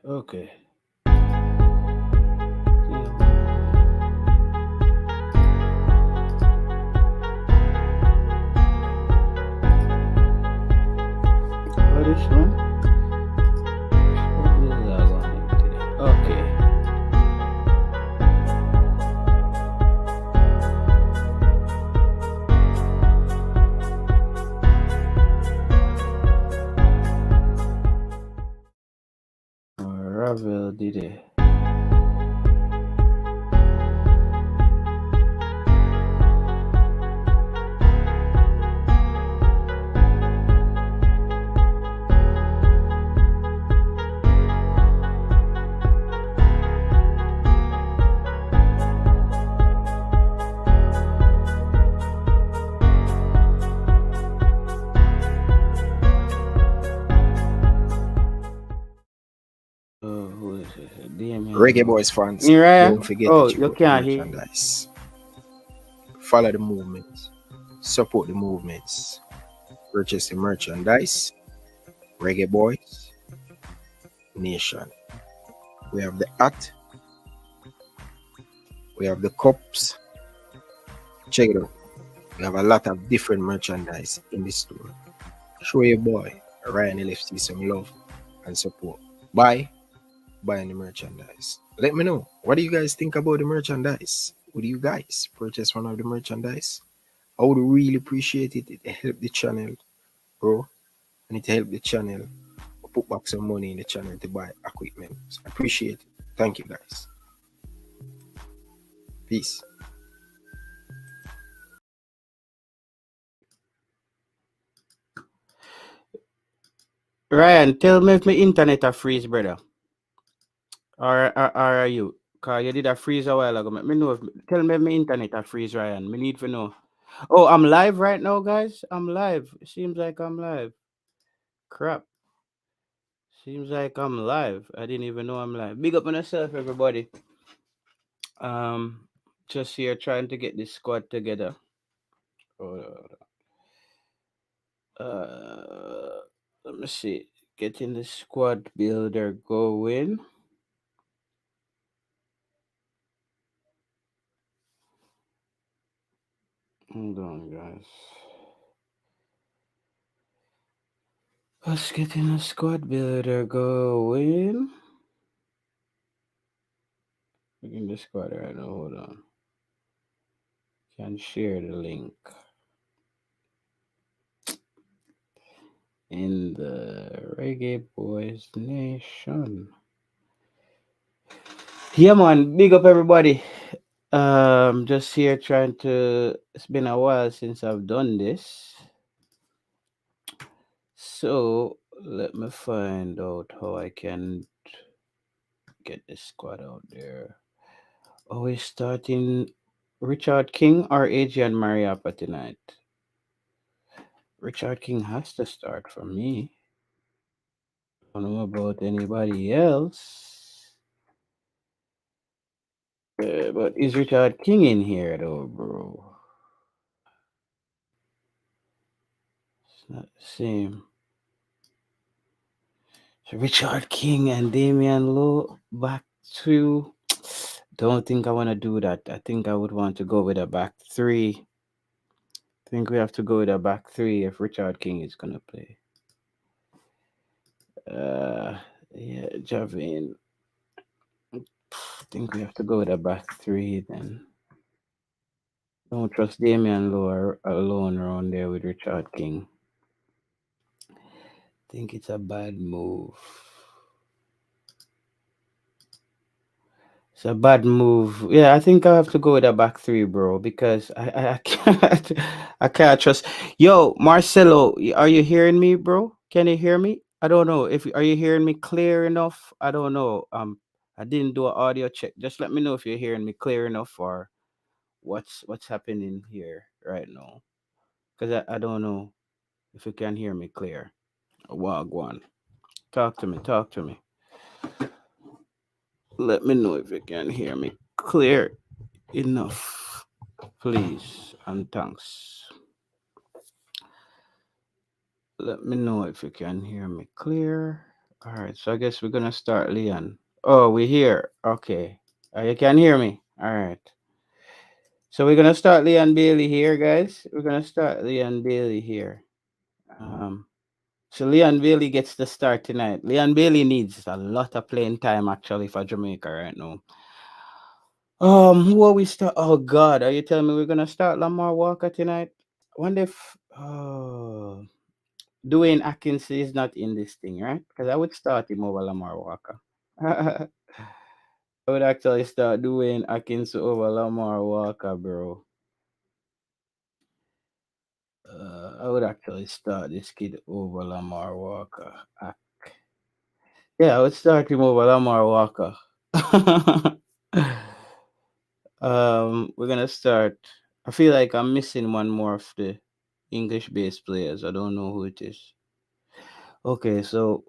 Okay. What is one? Okay. Ravel did it. Who is it? Reggae Boyz fans, Ryan? don't forget to Oh, check you out the can't hear. merchandise. Follow the movements. Support the movements. Purchase the merchandise. Reggae Boyz Nation. We have the hat. We have the cups. Check it out. We have a lot of different merchandise in the store. Show your boy Ryan LFC some love and support. Buying the merchandise. Let me know. What do you guys think about the merchandise? Would you guys purchase one of the merchandise? I would really appreciate it. It help the channel grow, and it help the channel put back some money in the channel to buy equipment. So I appreciate it. Thank you guys. Peace. Ryan, tell me if my internet a freeze, brother. Or are you? Cause you did a freeze a while ago. Me know. Tell me if my internet a freeze, Ryan. Me need to know. Oh, I'm live right now, guys. I'm live. Seems like I'm live. Crap. Seems like I'm live. I didn't even know I'm live. Big up on yourself, everybody. Just here trying to get this squad together. Let me see. Getting the squad builder going. Hold on, guys. Let's get in a squad builder going. Looking the squad right now. Hold on. Can share the link in the Reggae Boyz Nation. Yeah, man. Big up everybody. Just here trying to. It's been a while since I've done this. So let me find out how I can get this squad out there. Oh, we're starting Richard King or Adrian Mariappa tonight. Richard King has to start for me. I don't know about anybody else. But is Richard King in here though, bro? It's not the same. So Richard King and Damian Lowe back to. Don't think I want to do that. I think I would want to go with a back three. I think we have to go with a back three if Richard King is gonna play. Uh, yeah, Javin. I think we have to go with a back three then. Don't trust Damian Lowe alone around there with Richard King. I think it's a bad move. It's a bad move. Yeah, I think I have to go with a back three, bro, because I can't I can't trust. Yo, Marcelo, are you hearing me, bro? Can you hear me? I don't know if are you hearing me clear enough. I don't know. I didn't do an audio check. Just let me know if you're hearing me clear enough or what's happening here right now. Cause I don't know if you can hear me clear. Wagwan. Talk to me. Talk to me. Let me know if you can hear me clear enough, please, and thanks. Let me know if you can hear me clear. All right, so I guess we're gonna start, Leon. Oh, we're here. Okay. You can hear me. All right. So we're gonna start Leon Bailey here, guys. We're gonna start Leon Bailey here. Um, so Leon Bailey gets the start tonight. Leon Bailey needs a lot of playing time actually for Jamaica right now. Who are we start? Oh God, are you telling me we're gonna start Lamar Walker tonight? Wonder if Dwayne Atkins is not in this thing, right? Because I would start him over Lamar Walker. I would actually start Dwayne Atkins over Lamar Walker, bro. I would actually start this kid over Lamar Walker. Yeah, I would start him over Lamar Walker. We're gonna start. I feel like I'm missing one more of the English based players. I don't know who it is. Okay, so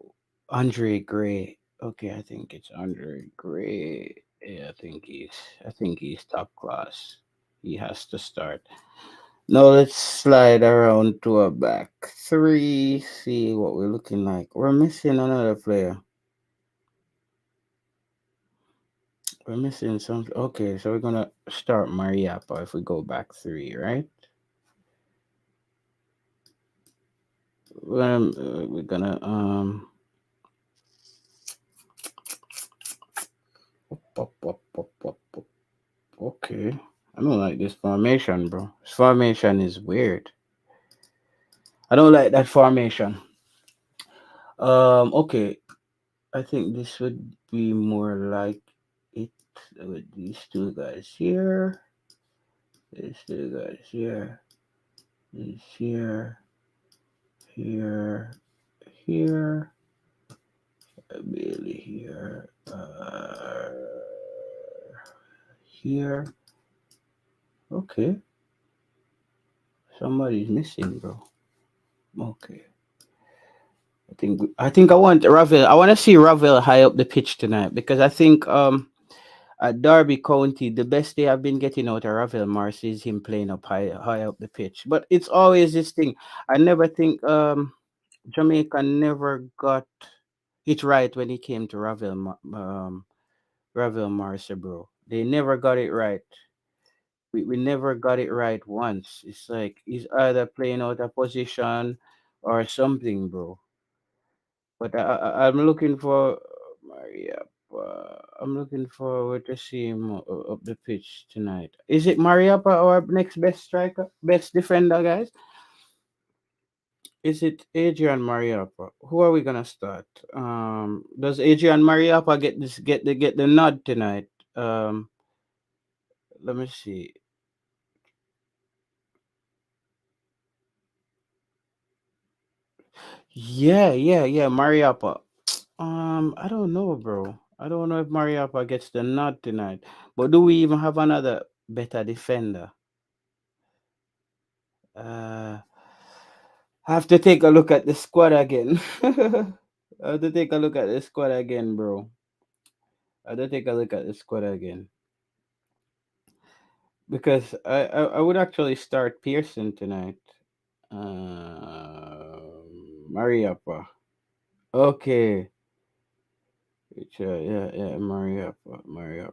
Andre Gray. Okay, I think it's Andre Gray. Yeah, I think he's top class. He has to start. Now let's slide around to a back three. See what we're looking like. We're missing another player. We're missing some. Okay, so we're gonna start Mariapa if we go back three, right? We're gonna up. Okay. I don't like this formation, bro. This formation is weird. I don't like that formation. Okay. I think this would be more like it with these two guys here. These two guys here. These here. Here. Here. Billy here. Here. Okay. Somebody's missing, bro. Okay. I think I want Ravel. I want to see Ravel high up the pitch tonight because I think at Derby County the best they have been getting out of Ravel Mars is him playing up high up the pitch. But it's always this thing. I never think Jamaica never got it right when it came to Ravel Mars, bro. They never got it right. We never got it right once. It's like he's either playing out of position or something, bro. But I'm looking for Maria. I'm looking forward to see him up the pitch tonight. Is it Mariapa our next best striker, best defender, guys? Is it Adrian Mariapa? Who are we gonna start? Does Adrian Mariapa get the nod tonight? Let me see. Yeah, Mariapa. I don't know, bro. I don't know if Mariapa gets the nod tonight. But do we even have another better defender? Uh, I have to take a look at the squad again. I have to take a look at the squad again, bro. I have to take a look at the squad again because I would actually start Pearson tonight. Mariapa. Okay. Yeah, Mariapa.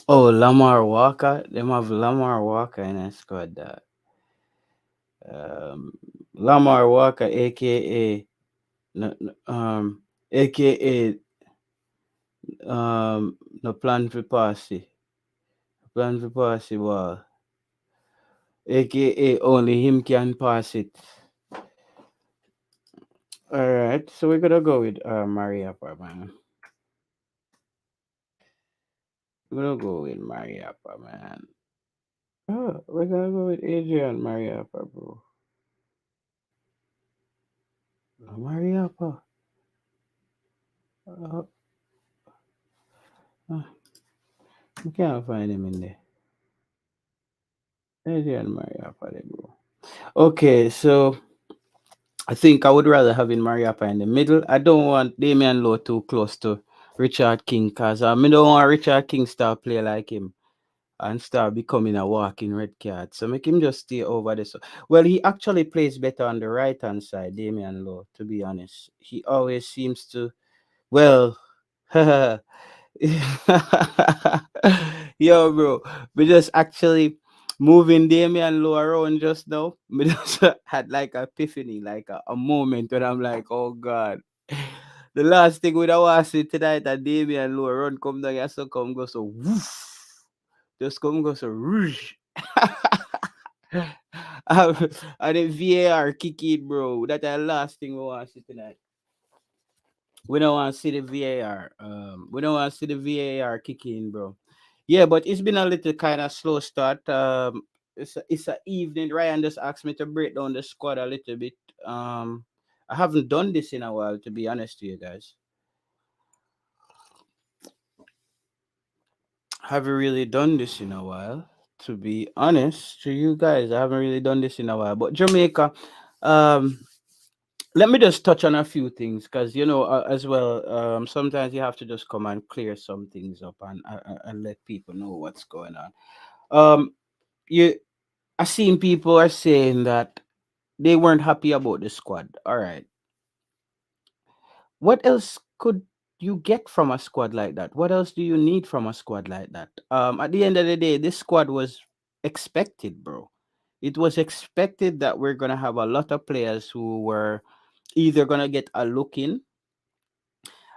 Oh, Lamar Walker. Them have Lamar Walker in a squad that. Um, Lamar Walker, aka no, aka no plan for passy, plan for passy ball, aka only him can pass it. All right, so we're gonna go with Mariapa, man. We're gonna go with Mariapa, man. Oh, we're gonna go with Adrian Mariapa, bro. Mariapa. Uh, uh, we can't find him in there. Adrian Mariapa, there, bro. Okay, so I think I would rather have in Mariapa in the middle. I don't want Damian Lowe too close to Richard King because I don't want Richard King start play like him. and start becoming a walking red card. So make him just stay over there. So, well, he actually plays better on the right hand side, Damian Lowe, to be honest. He always seems to, well, yo, bro, we just actually moving Damian Lowe around just now. We just had like a epiphany, like a moment when I'm like, oh God. The last thing we don't want to see tonight that Damian Lowe run come down here, so come go so woof. Just come go so rouge. And the VAR kick it, bro. That's the last thing we want to see tonight. We don't want to see the VAR. We don't want to see the VAR kick in, bro. Yeah, but it's been a little kind of slow start. It's a evening. Ryan just asked me to break down the squad a little bit. I haven't done this in a while, to be honest to you guys. Haven't really done this in a while. To be honest to you guys, I haven't really done this in a while. But Jamaica, um, let me just touch on a few things because as well. Sometimes you have to just come and clear some things up and let people know what's going on. Um, you, I seen people are saying that they weren't happy about the squad. All right, what else could you get from a squad like that? What else do you need from a squad like that? At the end of the day, this squad was expected, bro. It was expected that we're gonna have a lot of players who were either gonna get a look in.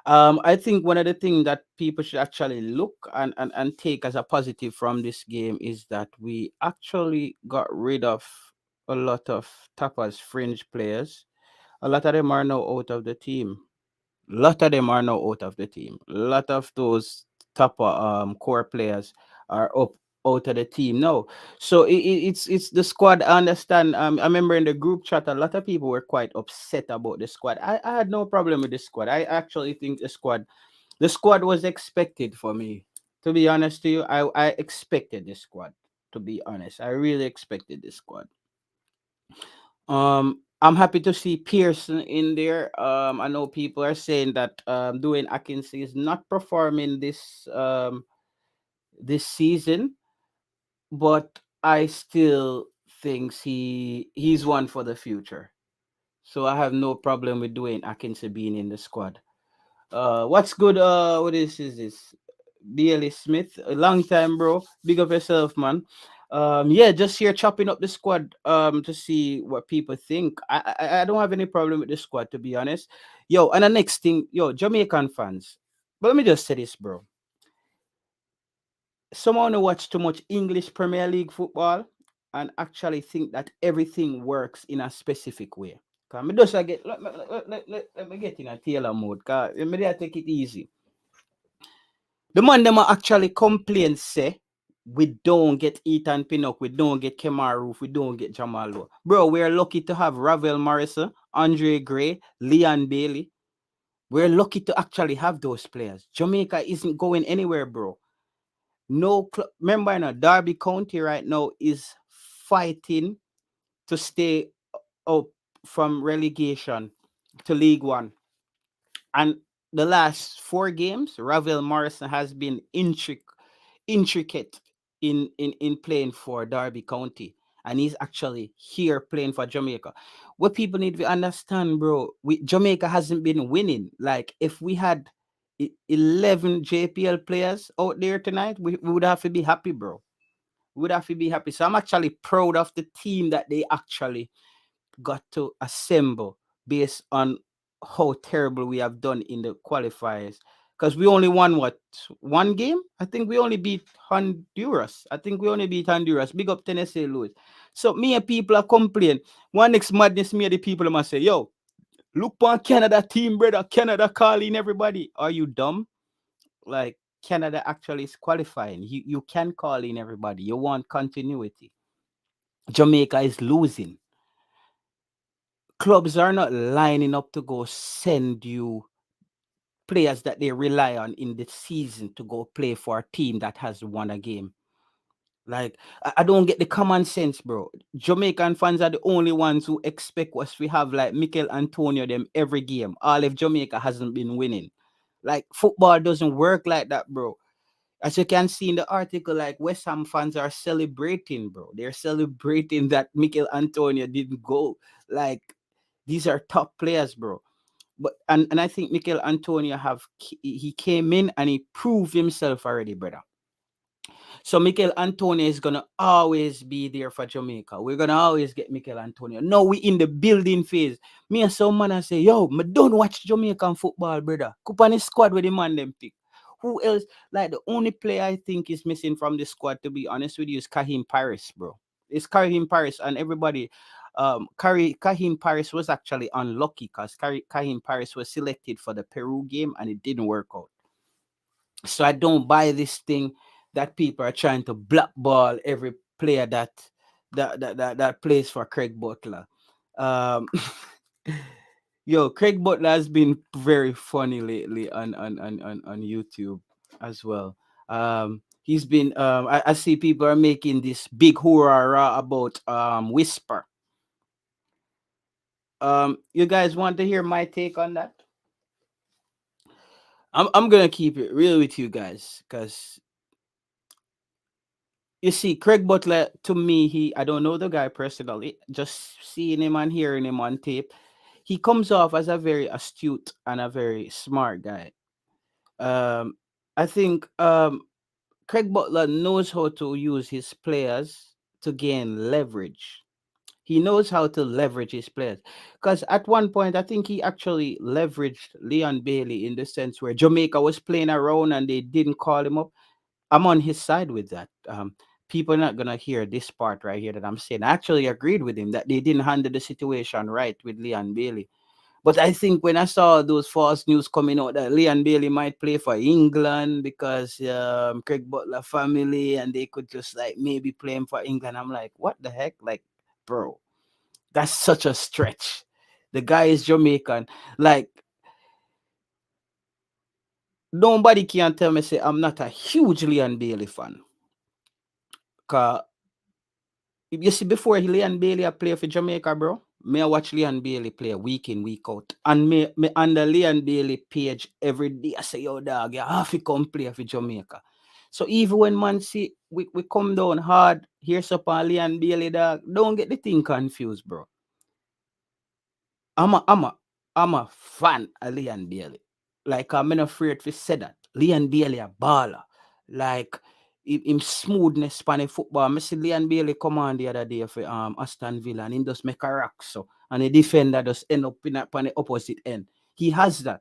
I think one of the things that people should actually look and take as a positive from this game is that we actually got rid of a lot of tappers fringe players. A lot of them are now out of the team. Lot of them are now out of the team. A lot of those top core players are up out of the team now. So it's the squad. I understand. I remember in the group chat, a lot of people were quite upset about the squad. I had no problem with the squad. I actually think the squad was expected for me. To be honest to you, I expected the squad. To be honest, I really expected the squad. I'm happy to see Pearson in there. I know people are saying that Dwayne Atkinson is not performing this season, but I still think he's one for the future. So I have no problem with Dwayne Atkinson being in the squad. What's good? What is this? Bailey Smith, a long time, bro. Big up yourself, man. Yeah, just here chopping up the squad. To see what people think. I don't have any problem with the squad, to be honest. Yo, and the next thing, yo, Jamaican fans. But let me just say this, bro. Someone who watch too much English Premier League football and actually think that everything works in a specific way. Cause me just get let me get in a Taylor mode. Cause let me there take it easy. The man them are actually complain say we don't get Ethan Pinnock, we don't get Kemar Roof, we don't get Jamal Lowe. Bro, we're lucky to have Ravel Morrison, Andre Gray, Leon Bailey. We're lucky to actually have those players. Jamaica isn't going anywhere, bro. No, remember, Derby County right now is fighting to stay up from relegation to League One. And the last 4 games, Ravel Morrison has been intricate in playing for Derby County. And he's actually here playing for Jamaica. What people need to understand, bro, Jamaica hasn't been winning. Like, if we had 11 JPL players out there tonight, we would have to be happy, bro. We would have to be happy. So I'm actually proud of the team that they actually got to assemble based on how terrible we have done in the qualifiers. Because we only won what, 1 game? I think we only beat Honduras. I think we only beat Honduras. Big up Tennessee Louis. So me and people are complaining. One next madness, me and the people must say, yo, look on Canada team, brother. Canada calling everybody. Are you dumb? Like, Canada actually is qualifying. You can call in everybody. You want continuity. Jamaica is losing. Clubs are not lining up to go send you players that they rely on in the season to go play for a team that has won a game. Like, I don't get the common sense, bro. Jamaican fans are the only ones who expect us to have like Mikel Antonio them every game. All if Jamaica hasn't been winning. Like, football doesn't work like that, bro. As you can see in the article, like West Ham fans are celebrating, bro. They're celebrating that Mikel Antonio didn't go. Like these are top players, bro. But and I think Mikel Antonio he came in and he proved himself already, brother. So Mikel Antonio is gonna always be there for Jamaica. We're gonna always get Mikel Antonio. Now we in the building phase. Me and some man I say, yo, me don't watch Jamaican football, brother. Kupani squad with the man them pick. Who else? Like the only player I think is missing from the squad, to be honest with you, is Kahim Paris, bro. It's Kahim Paris and everybody. Kahim Paris was actually unlucky because Kahim Paris was selected for the Peru game and it didn't work out. So I don't buy this thing that people are trying to blackball every player that plays for Craig Butler. Um, yo, Craig Butler has been very funny lately on YouTube as well. He's been I see people are making this big hoorah about Whisper. You guys want to hear my take on that? I'm gonna keep it real with you guys because you see, Craig Butler, to me, I don't know the guy personally, just seeing him and hearing him on tape, he comes off as a very astute and a very smart guy. Um, I think Craig Butler knows how to use his players to gain leverage. He knows how to leverage his players. Because at one point, I think he actually leveraged Leon Bailey in the sense where Jamaica was playing around and they didn't call him up. I'm on his side with that. People are not gonna hear this part right here that I'm saying. I actually agreed with him that they didn't handle the situation right with Leon Bailey. But I think when I saw those false news coming out that Leon Bailey might play for England because Craig Butler family and they could just like maybe play him for England, I'm like, what the heck? Like, bro, that's such a stretch. The guy is Jamaican. Like, nobody can tell me say I'm not a huge Leon Bailey fan. Cause you see, before Leon Bailey I play for Jamaica, bro, me I watch Leon Bailey play week in, week out. And me on the Leon Bailey page every day I say, yo, dog, you have to come play for Jamaica. So even when man see we come down hard, here's up on Leon Bailey, dog, don't get the thing confused, bro. I'm a I'm a I'm a fan of Leon Bailey. Like I'm not afraid to say that. Leon Bailey a baller. Like him smoothness span in football. I see Leon Bailey come on the other day for Aston Villa and he just make a rock so and the defender just end up in on the opposite end. He has that.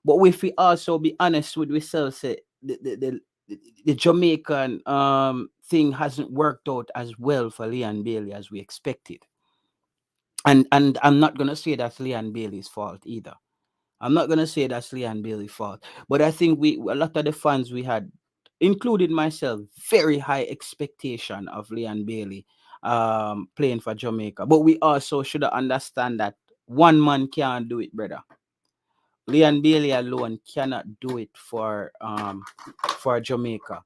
But if we also be honest with ourselves, say the Jamaican thing hasn't worked out as well for Leon Bailey as we expected. And I'm not gonna say that's Leon Bailey's fault either. I'm not gonna say that's Leon Bailey's fault, but I think we a lot of the fans we had, including myself, very high expectation of Leon Bailey playing for Jamaica. But we also should understand that one man can't do it, brother. Leon Bailey alone cannot do it for Jamaica.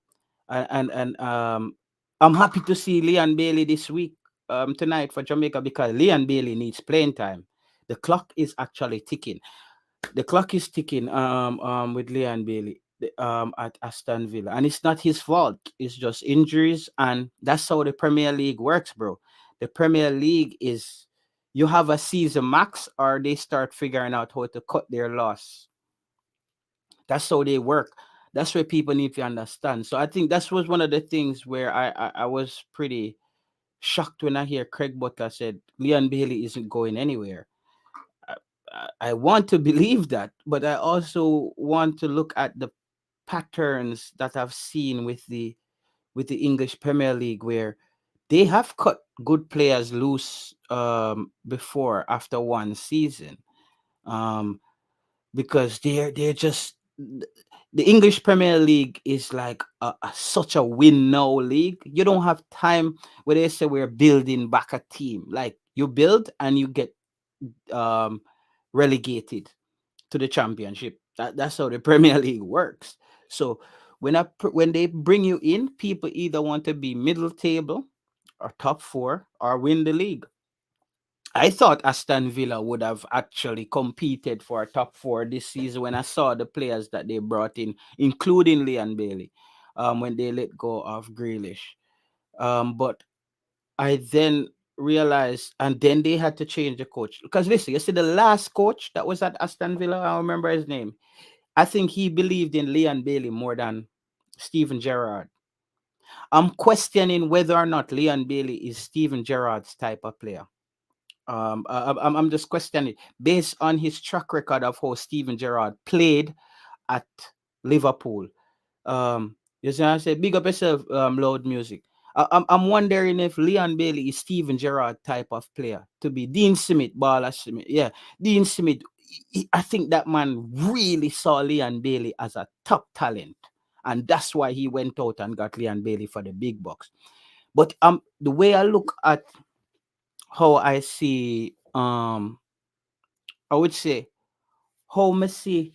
And I'm happy to see Leon Bailey this week tonight for Jamaica because Leon Bailey needs playing time. The clock is actually ticking. The clock is ticking with Leon Bailey at Aston Villa. And it's not his fault. It's just injuries and that's how the Premier League works, bro. The Premier League is you have a season max or they start figuring out how to cut their loss. That's how they work. That's where people need to understand. So I think that was one of the things where I was pretty shocked when I hear Craig Butler said Leon Bailey isn't going anywhere. I, I want to believe that, but I also want to look at the patterns that I've seen with the English Premier League where they have cut good players loose before after one season. Um, because they're just the English Premier League is like such a win now league. You don't have time where they say we're building back a team. Like you build and you get um, relegated to the championship. That's how the Premier League works. So when they bring you in, people either want to be middle table or top four or win the league. I thought Aston Villa would have actually competed for a top four this season when I saw the players that they brought in, including Leon Bailey, when they let go of Grealish. But I then realized, and then they had to change the coach. Because listen, you see, the last coach that was at Aston Villa, I don't remember his name. I think he believed in Leon Bailey more than Steven Gerrard. I'm questioning whether or not Leon Bailey is Steven Gerrard's type of player. I'm just questioning based on his track record of how Steven Gerrard played at Liverpool. You see what I say? Big up yourself, loud music. I'm wondering if Leon Bailey is Steven Gerrard type of player to be Dean Smith, Bala Smith. Yeah, Dean Smith. I think that man really saw Leon Bailey as a top talent, and that's why he went out and got Leon Bailey for the big bucks. But the way I look at how I see, I would say how me see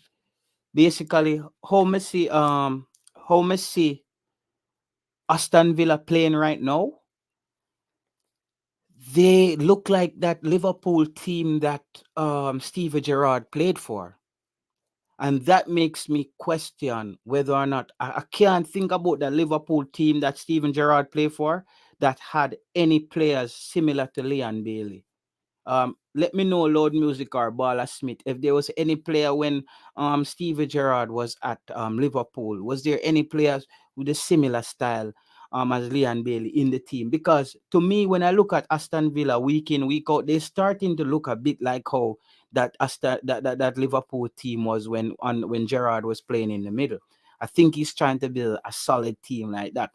basically how me see Aston Villa playing right now, they look like that Liverpool team that Steve Gerrard played for. And that makes me question whether or not I can't think about the Liverpool team that Steven Gerrard played for that had any players similar to Leon Bailey. Let me know, Lord Music or Bala Smith, if there was any player when Steve Gerrard was at Liverpool. Was there any players with a similar style as Leon Bailey in the team? Because to me, when I look at Aston Villa week in, week out, they're starting to look a bit like how that Liverpool team was when Gerrard was playing in the middle. I think he's trying to build a solid team like that.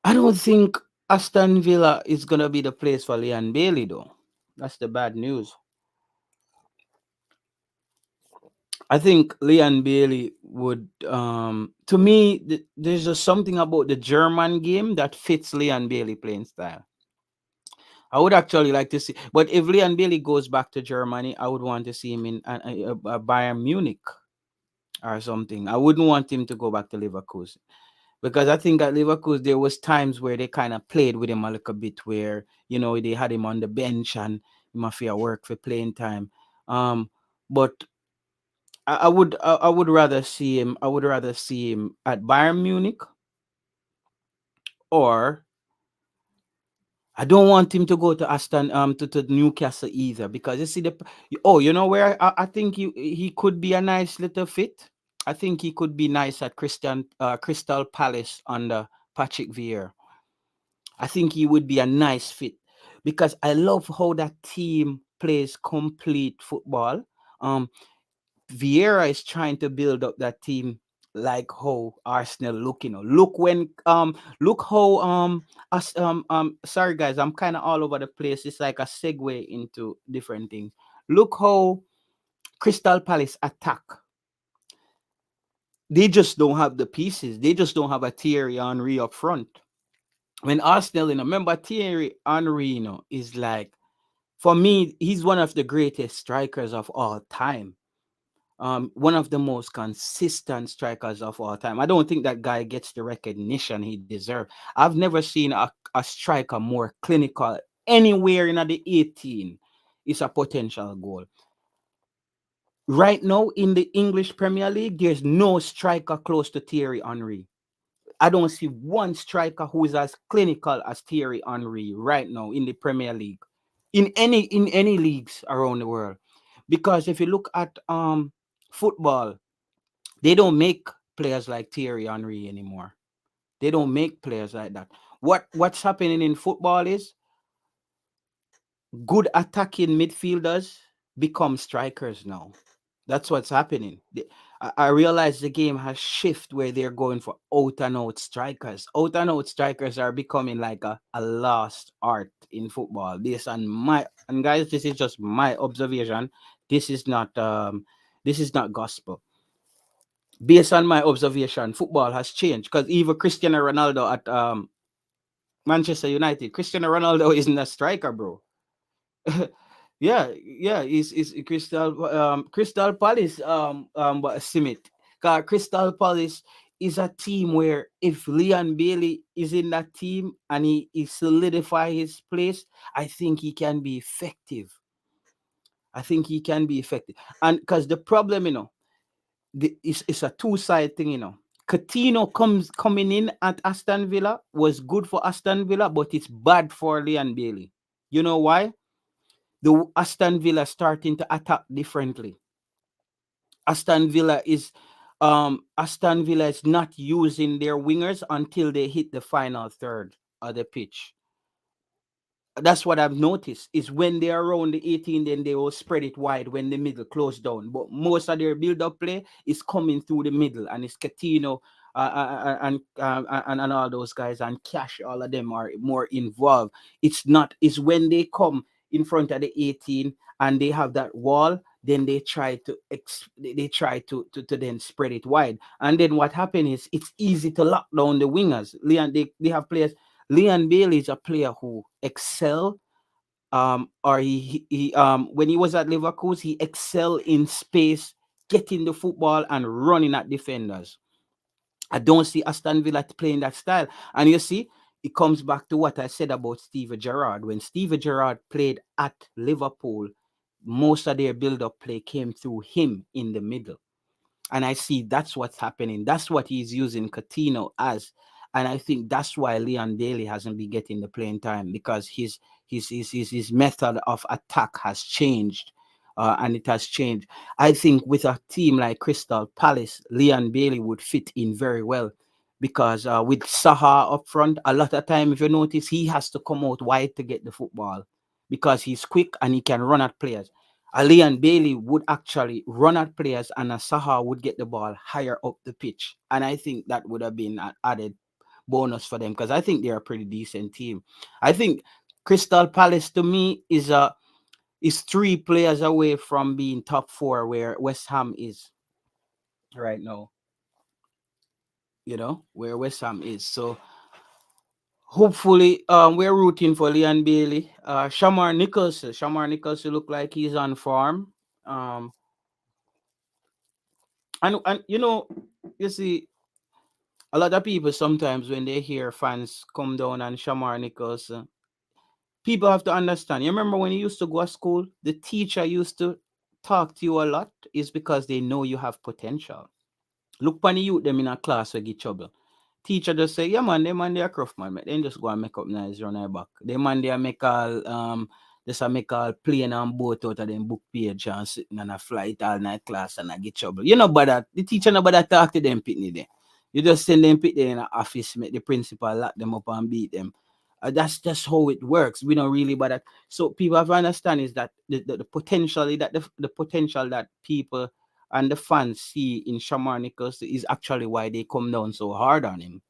I don't think Aston Villa is gonna be the place for Leon Bailey though. That's the bad news. I think Leon Bailey would to me there's just something about the German game that fits Leon Bailey playing style. I would actually like to see, but if Leon Bailey goes back to Germany, I would want to see him in Bayern Munich or something. I wouldn't want him to go back to Liverpool because I think at Liverpool there was times where they kind of played with him a little bit, where they had him on the bench and he must work for playing time. But I would rather see him. I would rather see him at Bayern Munich, or I don't want him to go to to Newcastle either, because you see where I think he could be a nice little fit. I think he could be nice at Crystal Palace under Patrick Vieira. I think he would be a nice fit because I love how that team plays complete football. Um, Vieira is trying to build up that team like how Arsenal look. Look how us sorry guys, I'm kind of all over the place. It's like a segue into different things. Look how Crystal Palace attack. They just don't have the pieces. They just don't have a Thierry Henry up front. When Arsenal, remember Thierry Henry, is like, for me, he's one of the greatest strikers of all time. One of the most consistent strikers of all time. I don't think that guy gets the recognition he deserves. I've never seen a striker more clinical anywhere in the 18. It's a potential goal. Right now in the English Premier League, there's no striker close to Thierry Henry. I don't see one striker who is as clinical as Thierry Henry right now in the Premier League, in any leagues around the world. Because if you look at football, they don't make players like Thierry Henry anymore. They don't make players like that. What's happening in football is good attacking midfielders become strikers now. That's what's happening. I realize the game has shift where they're going for out and out strikers. Out and out strikers are becoming like a lost art in football. And guys, this is just my observation. This is not gospel. Based on my observation, football has changed because even Cristiano Ronaldo at Manchester United, Cristiano Ronaldo isn't a striker, bro. Yeah, is Crystal Palace Simit. Crystal Palace is a team where if Leon Bailey is in that team and he solidify his place, I think he can be effective. I think he can be effective. And because the problem, it's a two-side thing, Coutinho coming in at Aston Villa was good for Aston Villa, but it's bad for Leon Bailey. You know why? The Aston Villa starting to attack differently. Aston Villa is not using their wingers until they hit the final third of the pitch. That's what I've noticed is when they're around the 18, then they will spread it wide when the middle close down. But most of their build-up play is coming through the middle, and it's Coutinho and all those guys and Cash. All of them are more involved. It's not. It's when they come in front of the 18 and they have that wall, then they try to to then spread it wide. And then what happens is it's easy to lock down the wingers. Leon, they have players. Leon Bailey is a player who excel. Or when he was at Liverpool, he excelled in space, getting the football and running at defenders. I don't see Aston Villa playing that style. And you see, it comes back to what I said about Steven Gerrard. When Steven Gerrard played at Liverpool, most of their build-up play came through him in the middle. And I see that's what's happening. That's what he's using Coutinho as. And I think that's why Leon Bailey hasn't been getting the playing time, because his method of attack has changed. And it has changed. I think with a team like Crystal Palace, Leon Bailey would fit in very well, because with Saha up front, a lot of time, if you notice, he has to come out wide to get the football because he's quick and he can run at players. Leon Bailey would actually run at players, and a Saha would get the ball higher up the pitch. And I think that would have been an added bonus for them, because I think they're a pretty decent team. I think Crystal Palace to me is 3 players away from being top 4 where West Ham is right now. Where West Ham is. So hopefully, we're rooting for Leon Bailey. Shamar Nicholson look like he's on form. And you see, a lot of people sometimes when they hear fans come down on Shamar Nicholson, people have to understand. You remember when you used to go to school, the teacher used to talk to you a lot, is because they know you have potential. Look upon the youth them in a class where get trouble. Teacher just say, yeah man, they man they are rough man. Then just go and make up nice run their back. They man they are make all just a make all plane and boat out of them book page and sitting on a flight all night class and I get trouble. You know but that the teacher no bother talk to them pitney there. You just send them pit there in the office, make the principal lock them up and beat them. That's just how it works. We don't really bother. So people have to understand is that the potential that the potential that people and the fans see in Shamar Nicholson is actually why they come down so hard on him.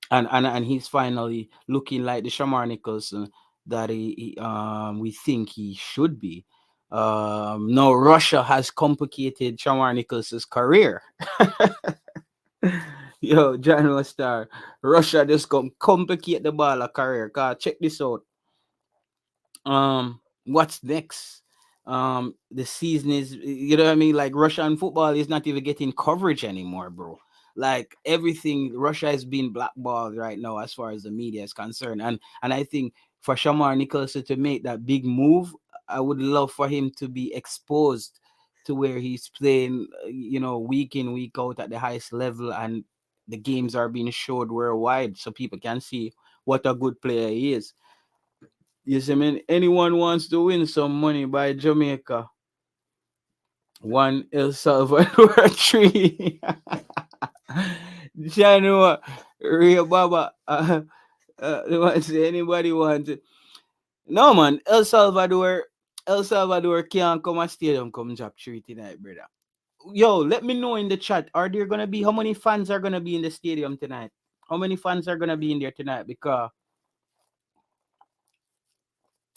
And he's finally looking like the Shamar Nicholson that we think he should be. No, Russia has complicated Shamar Nicholson's career. Yo, John was star. Russia just come complicate the ball of career. Cause check this out. What's next? The season is, you know what I mean? Like Russian football is not even getting coverage anymore, bro. Like everything, Russia is being blackballed right now as far as the media is concerned. And I think for Shamar Nicholson to make that big move, I would love for him to be exposed to where he's playing, week in, week out at the highest level, and the games are being showed worldwide so people can see what a good player he is. You see, man, anyone wants to win some money by Jamaica. 1 El Salvador 3. Janua, Rio Baba. Anybody want to? No, man. El Salvador can't come a stadium come drop 3 tonight, brother. Yo, let me know in the chat. Are there gonna be how many fans are gonna be in the stadium tonight? How many fans are gonna be in there tonight? Because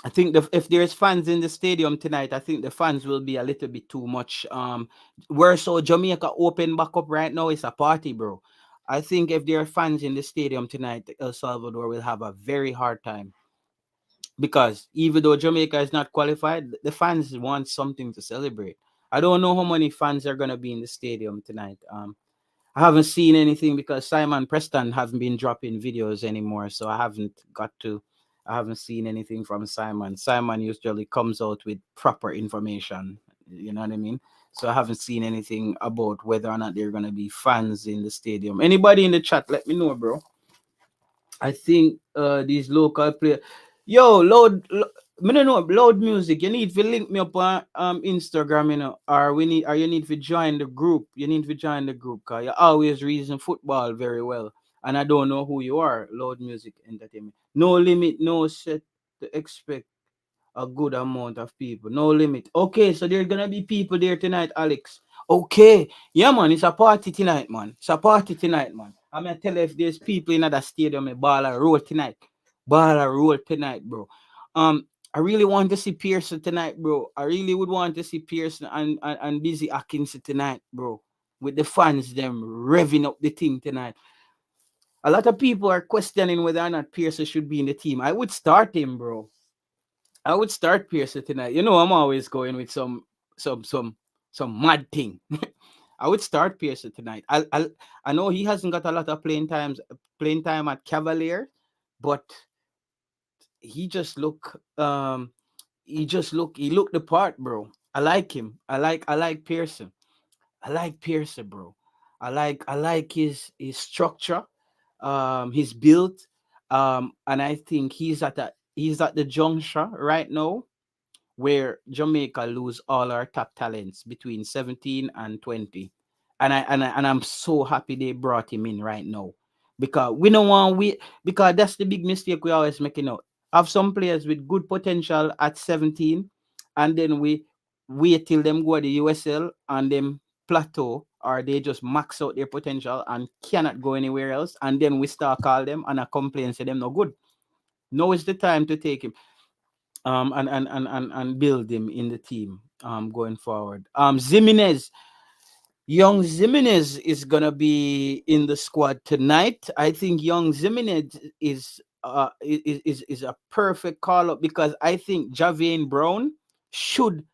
I think if there's fans in the stadium tonight, I think the fans will be a little bit too much. Where so Jamaica open back up right now is a party, bro. I think if there are fans in the stadium tonight, El Salvador will have a very hard time, because even though Jamaica is not qualified, the fans want something to celebrate. I don't know how many fans are gonna be in the stadium tonight. I haven't seen anything because Simon Preston haven't been dropping videos anymore, so I haven't seen anything from Simon. Simon usually comes out with proper information. You know what I mean? So I haven't seen anything about whether or not they're gonna be fans in the stadium. Anybody in the chat, let me know, bro. I think these local players. Yo, me no know loud music. You need to link me up on Instagram, or you need to join the group. You need to join the group because you always reason football very well. And I don't know who you are, loud music entertainment. No limit, no set to expect a good amount of people. No limit. Okay, so there's gonna be people there tonight, Alex. Okay. Yeah, man, it's a party tonight, man. It's a party tonight, man. I'm gonna tell you if there's people in that stadium, a ball a roll tonight. Ball a roll tonight, bro. I really want to see Pearson tonight, bro. I really would want to see Pearson and Busy Atkinson tonight, bro. With the fans them revving up the thing tonight. A lot of people are questioning whether or not Pearson should be in the team. I would start him, bro. I would start Pearson tonight. You know, I'm always going with some some mad thing. I would start Pearson tonight. I know he hasn't got a lot of playing time at Cavalier, but he just he looked the part, bro. I like him. I like Pearson. I like Pearson, bro. I like his structure, his build, and I think he's at the juncture right now where Jamaica lose all our top talents between 17 and 20. And I'm so happy they brought him in right now. Because we don't want we because that's the big mistake we always making out. Have some players with good potential at 17, and then we wait till them go to the USL and them plateau, or they just max out their potential and cannot go anywhere else, and then we start call them and I complain say them no good. Now is the time to take him and build him in the team going forward. Zimenez, young Zimenez is gonna be in the squad tonight. I think young Zimenez is a perfect call up because I think Javian Brown should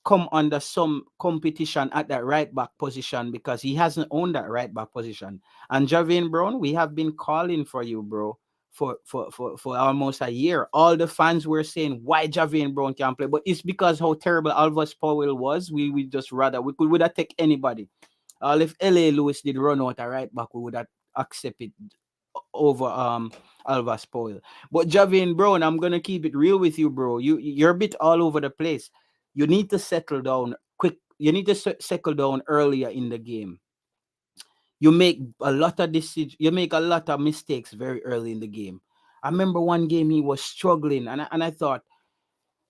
come under some competition at that right back position because he hasn't owned that right back position. And Javian Brown, we have been calling for you, bro, for almost a year. All the fans were saying why Javian Brown can't play, but it's because how terrible Alvis Powell was. We just rather we would have take anybody. If LA Lewis did run out a right back, we would have accept it over Alvas Powell. But Javian Brown, I'm gonna keep it real with you, bro. You're a bit all over the place. You need to settle down quick. You need to settle down earlier in the game. You make a lot of decisions. You make a lot of mistakes very early in the game. I remember one game he was struggling, and I thought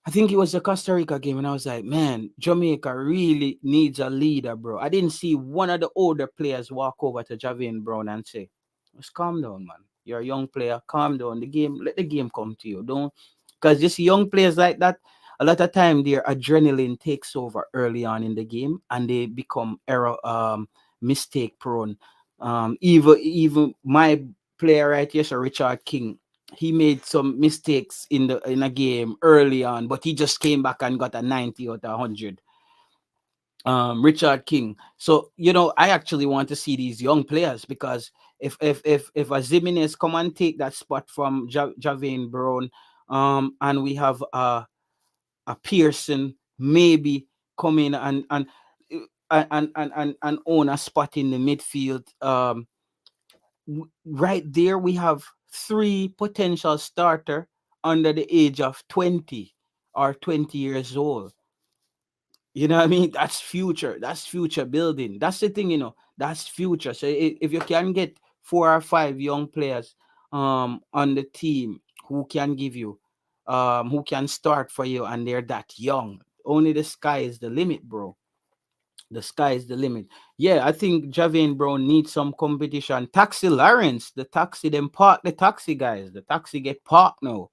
I think it was the Costa Rica game, and I was like, man, Jamaica really needs a leader, bro. I didn't see one of the older players walk over to Javian Brown and say, just calm down, man. You're a young player, calm down. Let the game come to you. Don't, because just young players like that, a lot of time their adrenaline takes over early on in the game, and they become mistake prone. Even my player right here, so Richard King, he made some mistakes in a game early on, but he just came back and got a 90 out of 100. Richard King. So I actually want to see these young players because if a Zimenez come and take that spot from Javian Brown, and we have a Pearson maybe come in and own a spot in the midfield. Right there we have three potential starter under the age of 20 or 20 years old. You know what I mean? That's future. That's future building. That's the thing, that's future. So if you can get 4 or 5 young players on the team who can give you who can start for you, and they're that young, only the sky is the limit, bro. The sky is the limit. Yeah, I think Javian Brown needs some competition. Taxi Lawrence, the taxi, them park the taxi guys. The taxi get parked now.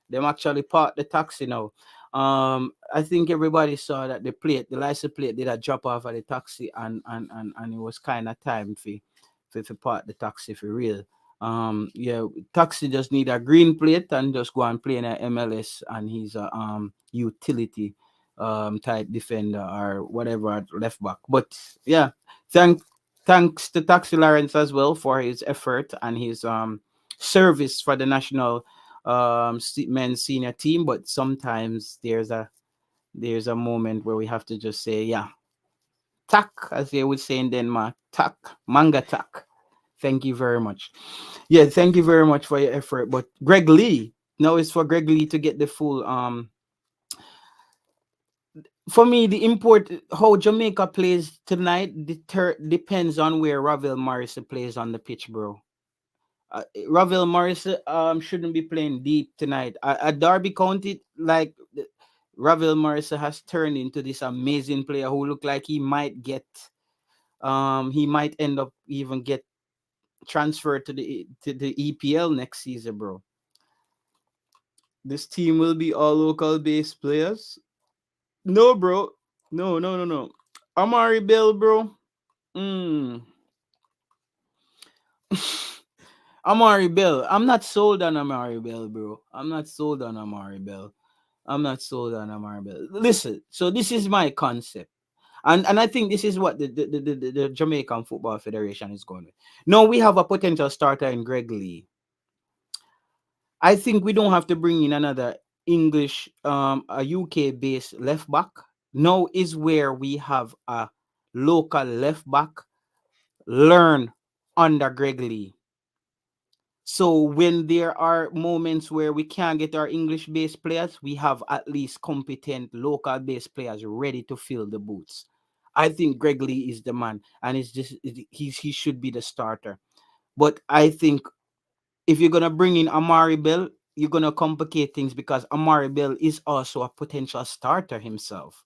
Them actually park the taxi now. I think everybody saw that the license plate did a drop off of the taxi, and it was kind of time for park the taxi for real. Yeah, taxi just need a green plate and just go and play in a MLS, and he's a utility type defender or whatever at left back. But yeah, thank Thanks to Taxi Lawrence as well for his effort and his service for the national men's senior team. But sometimes there's a moment where we have to just say, yeah, tack, as they would say in Denmark, tack, manga tack. Thank you very much. Yeah, thank you very much for your effort. But Greg Lee, now it's for Greg Lee to get the full for me, the import how Jamaica plays tonight depends on where Ravel Morrissey plays on the pitch, bro. Ravel Morrissey shouldn't be playing deep tonight. At Derby County, like Ravel Morrissey has turned into this amazing player who look like he might end up even get transferred to the EPL next season, bro. This team will be all local based players. No, bro. No, no, no, no. Amari Bell, bro. Mm. Amari Bell. I'm not sold on Amari Bell, bro. I'm not sold on Amari Bell. I'm not sold on Amari Bell. Listen, so this is my concept. And I think this is what the Jamaican Football Federation is going with. No, we have a potential starter in Greg Lee. I think we don't have to bring in another English, a UK based left back. Now is where we have a local left back learn under Greg Lee. So when there are moments where we can't get our English based players, we have at least competent local based players ready to fill the boots. I think Greg Lee is the man, and he should be the starter. But I think if you're gonna bring in Amari Bell, you're gonna complicate things because Amari Bell is also a potential starter himself.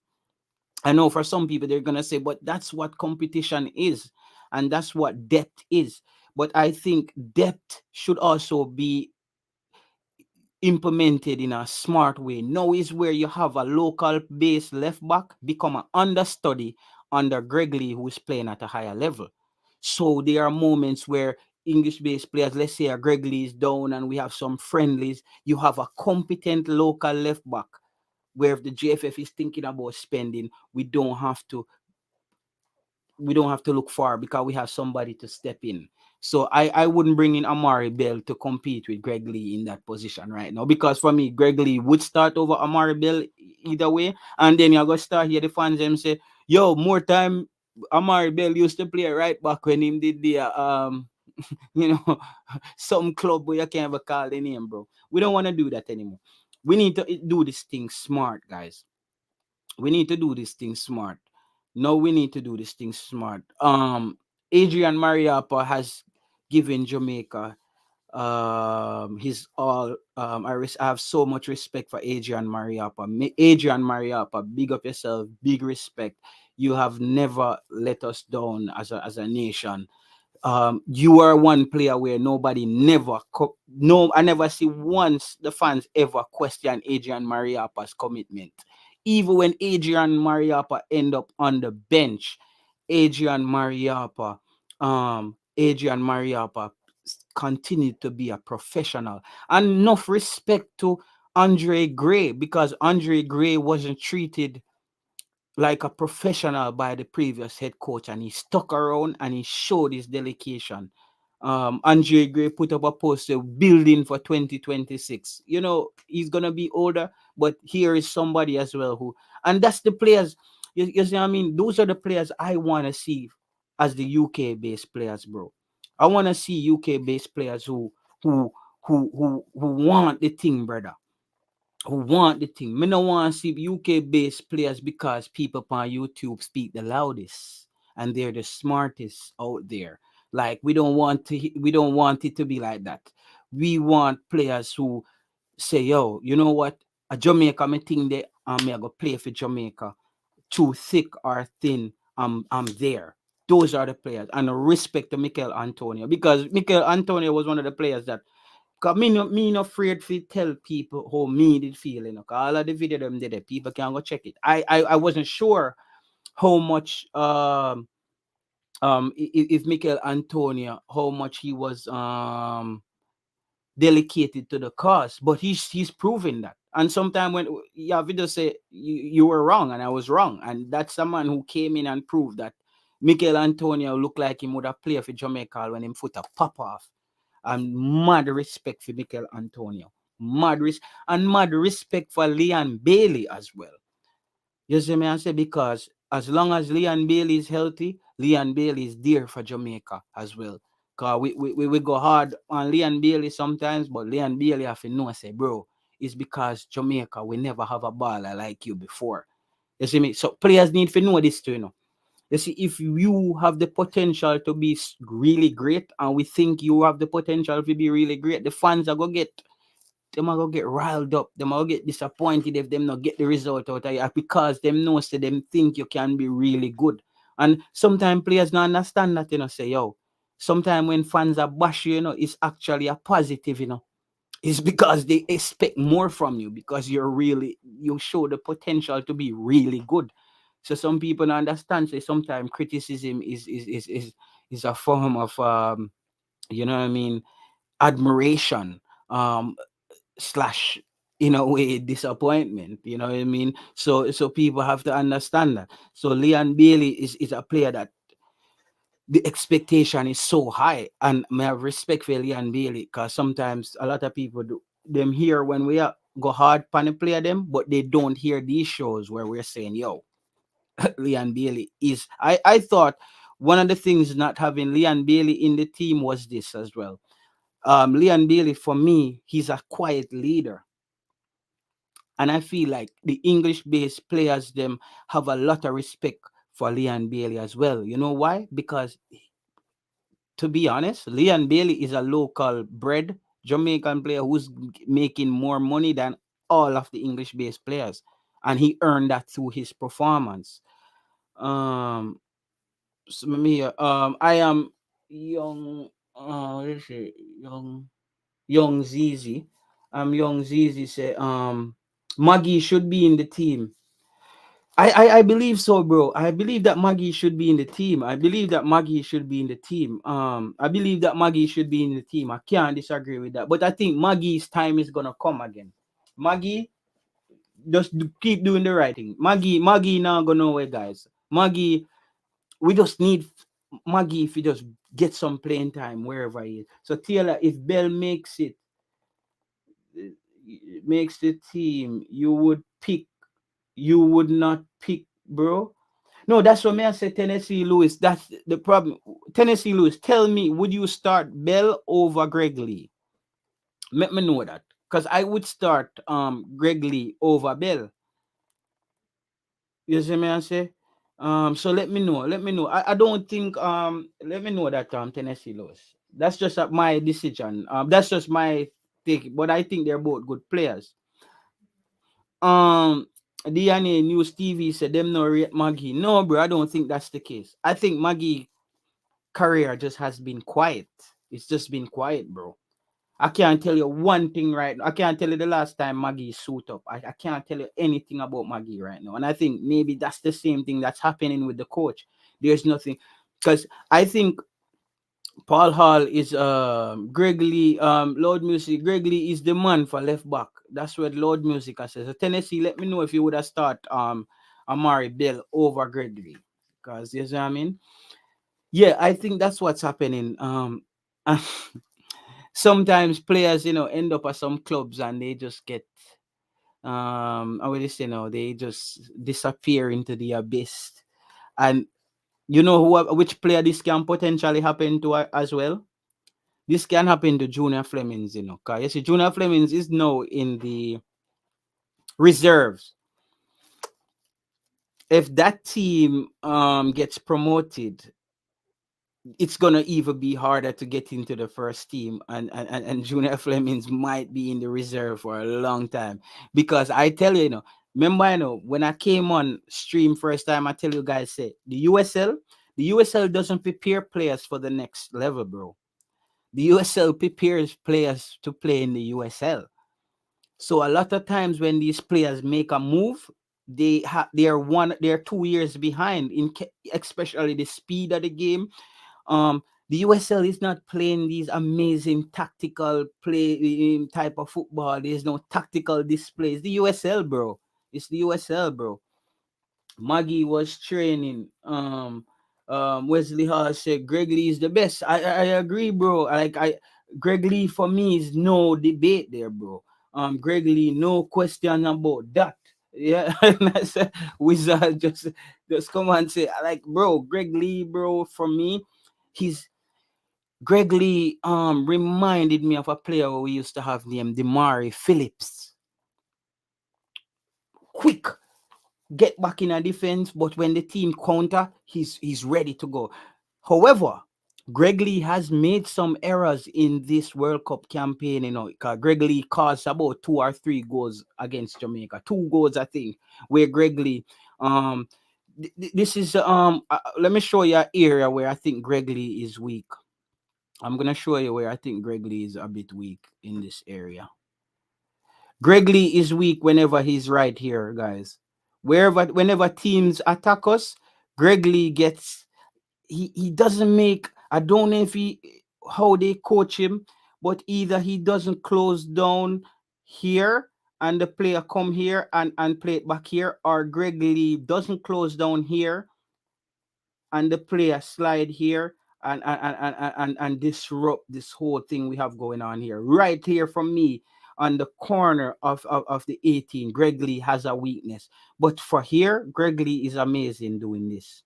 I know for some people they're gonna say, but that's what competition is, and that's what depth is. But I think depth should also be implemented in a smart way. Now is where you have a local base left back become an understudy under Greg Lee, who's playing at a higher level. So there are moments where English based players, let's say a Greg Lee is down and we have some friendlies, you have a competent local left back where if the JFF is thinking about spending, we don't have to look far because we have somebody to step in. So I wouldn't bring in Amari Bell to compete with Greg Lee in that position right now because for me, Greg Lee would start over Amari Bell either way. And then you're going to start here the fans them say, yo, more time Amari Bell used to play right back when him did the you know, some club where you can't ever call the name, bro. We don't want to do that anymore. We need to do this thing smart, guys. We need to do this thing smart. No, we need to do this thing smart. Adrian Mariappa has given Jamaica his all. I have so much respect for Adrian Mariappa. Adrian Mariappa, big up yourself, big respect. You have never let us down as a nation. You are one player where nobody never no, I never see once the fans ever question Adrian Mariappa's commitment. Even when Adrian Mariappa end up on the bench, Adrian Mariappa, Adrian Mariappa continued to be a professional. And enough respect to Andre Gray because Andre Gray wasn't treated like a professional by the previous head coach, and he stuck around and he showed his dedication. Andre Gray put up a poster building for 2026. He's gonna be older, but here is somebody as well and that's the players. You see what I mean? Those are the players I want to see as the UK based players, bro. I want to see UK based players who who want the thing, brother, who want the thing. Me no want to see UK based players because people on YouTube speak the loudest and they're the smartest out there. Like we don't want it to be like that. We want players who say, yo, you know what? A Jamaica me think they me I go play for Jamaica. Too thick or thin, I'm there. Those are the players. And respect to Mikel Antonio because Mikel Antonio was one of the players that cause me no afraid to tell people how me did feel, 'cause all of the video them did it. People can go check it. I wasn't sure how much if Mikel Antonio how much he was dedicated to the cause, but he's proven that. And sometimes when yeah, video say you were wrong and I was wrong, and that's a man who came in and proved that Mikel Antonio look like him would have played for Jamaica when him foot a pop off. And mad respect for Mikel Antonio. And mad respect for Leon Bailey as well. You see me I say because as long as Leon Bailey is healthy, Leon Bailey is there for Jamaica as well. Cause we go hard on Leon Bailey sometimes, but Leon Bailey have to know say, bro, it's because Jamaica we never have a baller like you before. You see me? So players need to know this too, you know. You see, if you have the potential to be really great, and we think you have the potential to be really great, the fans are gonna get them are gonna get riled up. Them are gonna get disappointed if them not get the result out of you because them know say them think you can be really good. And sometimes players not understand that, you know, say, yo, sometimes when fans are bash you, you know, it's actually a positive, you know. It's because they expect more from you because you show the potential to be really good. So some people don't understand say sometimes criticism is a form of you know what I mean, admiration. Slash in a way disappointment, you know what I mean. So people have to understand that. So Leon Bailey is a player that the expectation is so high, and may have respect for Leon Bailey because sometimes a lot of people do them hear when we go hard pan and play them, but they don't hear these shows where we're saying, yo, Leon Bailey is I thought one of the things not having Leon Bailey in the team was this as well. Leon Bailey, for me, he's a quiet leader. And I feel like the English based players them have a lot of respect for Leon Bailey as well. You know why? Because to be honest, Leon Bailey is a local bred Jamaican player who's making more money than all of the English based players. And he earned that through his performance. Um so me, I am young what is it? Young Zizi. Young Zizi say Maggie should be in the team. I believe so, bro. I believe that Maggie should be in the team. I believe that Maggie should be in the team. I believe that Maggie should be in the team. I can't disagree with that. But I think Maggie's time is gonna come again. Maggie, just keep doing the right thing. Maggie now go nowhere, guys. Maggie, we just need Maggie if he just get some playing time wherever he is. So Taylor, if Bell makes the team, you would not pick, bro. No, that's what me I say Tennessee Lewis. That's the problem. Tennessee Lewis, tell me, would you start Bell over Greg Lee? Let me know that. Because I would start Greg Lee over Bell. You see me I say? So let me know. Let me know. I don't think let me know that Tennessee Lewis. That's just my decision. That's just my take. But I think they're both good players. Um DNA News TV said them no rate Maggie. No, bro, I don't think that's the case. I think Maggie career just has been quiet. It's just been quiet, bro. I can't tell you one thing right now. I can't tell you the last time Maggie suit up. I can't tell you anything about Maggie right now. And I think maybe that's the same thing that's happening with the coach. There's nothing because I think Paul Hall is Greg Lee, Lord Music. Greg Lee is the man for left back. That's what Lord Music has said. So Tennessee, let me know if you would have start Amari Bell over Greg Lee. Because you know what I mean? Yeah, I think that's what's happening. Sometimes players, you know, end up at some clubs and they just get I would say, you know, they just disappear into the abyss. And you know which player this can potentially happen to as well? This can happen to Junior Flemings, you know. Cause you see, Junior Flemings is now in the reserves. If that team gets promoted, it's gonna even be harder to get into the first team, and Junior Flemings might be in the reserve for a long time. Because I tell you, you know, remember, you know, when I came on stream first time, I tell you guys say the USL doesn't prepare players for the next level, bro. The USL prepares players to play in the USL. So a lot of times when these players make a move, they're 2 years behind especially the speed of the game. The USL is not playing these amazing tactical play type of football. There's no tactical displays. The USL, bro. It's the USL, bro. Maggie was training. Wesley Hall said Greg Lee is the best. I agree, bro. Greg Lee for me is no debate there, bro. Greg Lee, no question about that. Yeah, and I said, Wizard just come and say, like, bro, Greg Lee, bro, for me, he's Greg Lee reminded me of a player we used to have named Demari Phillips. Quick, get back in a defense, but when the team counter, he's ready to go. However, Greg Lee has made some errors in this World Cup campaign. You know, 'cause Greg Lee caused about 2 or 3 goals against Jamaica. 2 goals, I think, where Greg Lee. Um, this is let me show you an area where I think Greg Lee is weak. I'm gonna show you where I think Greg Lee is a bit weak in this area. Greg Lee is weak whenever he's right here, guys. Whenever teams attack us, Greg Lee gets he doesn't make. I don't know if he how they coach him, but either he doesn't close down here and the player come here and play it back here, or Greg Lee doesn't close down here and the player slide here and disrupt this whole thing we have going on here. Right here from me on the corner of the 18, Greg Lee has a weakness. But for here, Greg Lee is amazing doing this.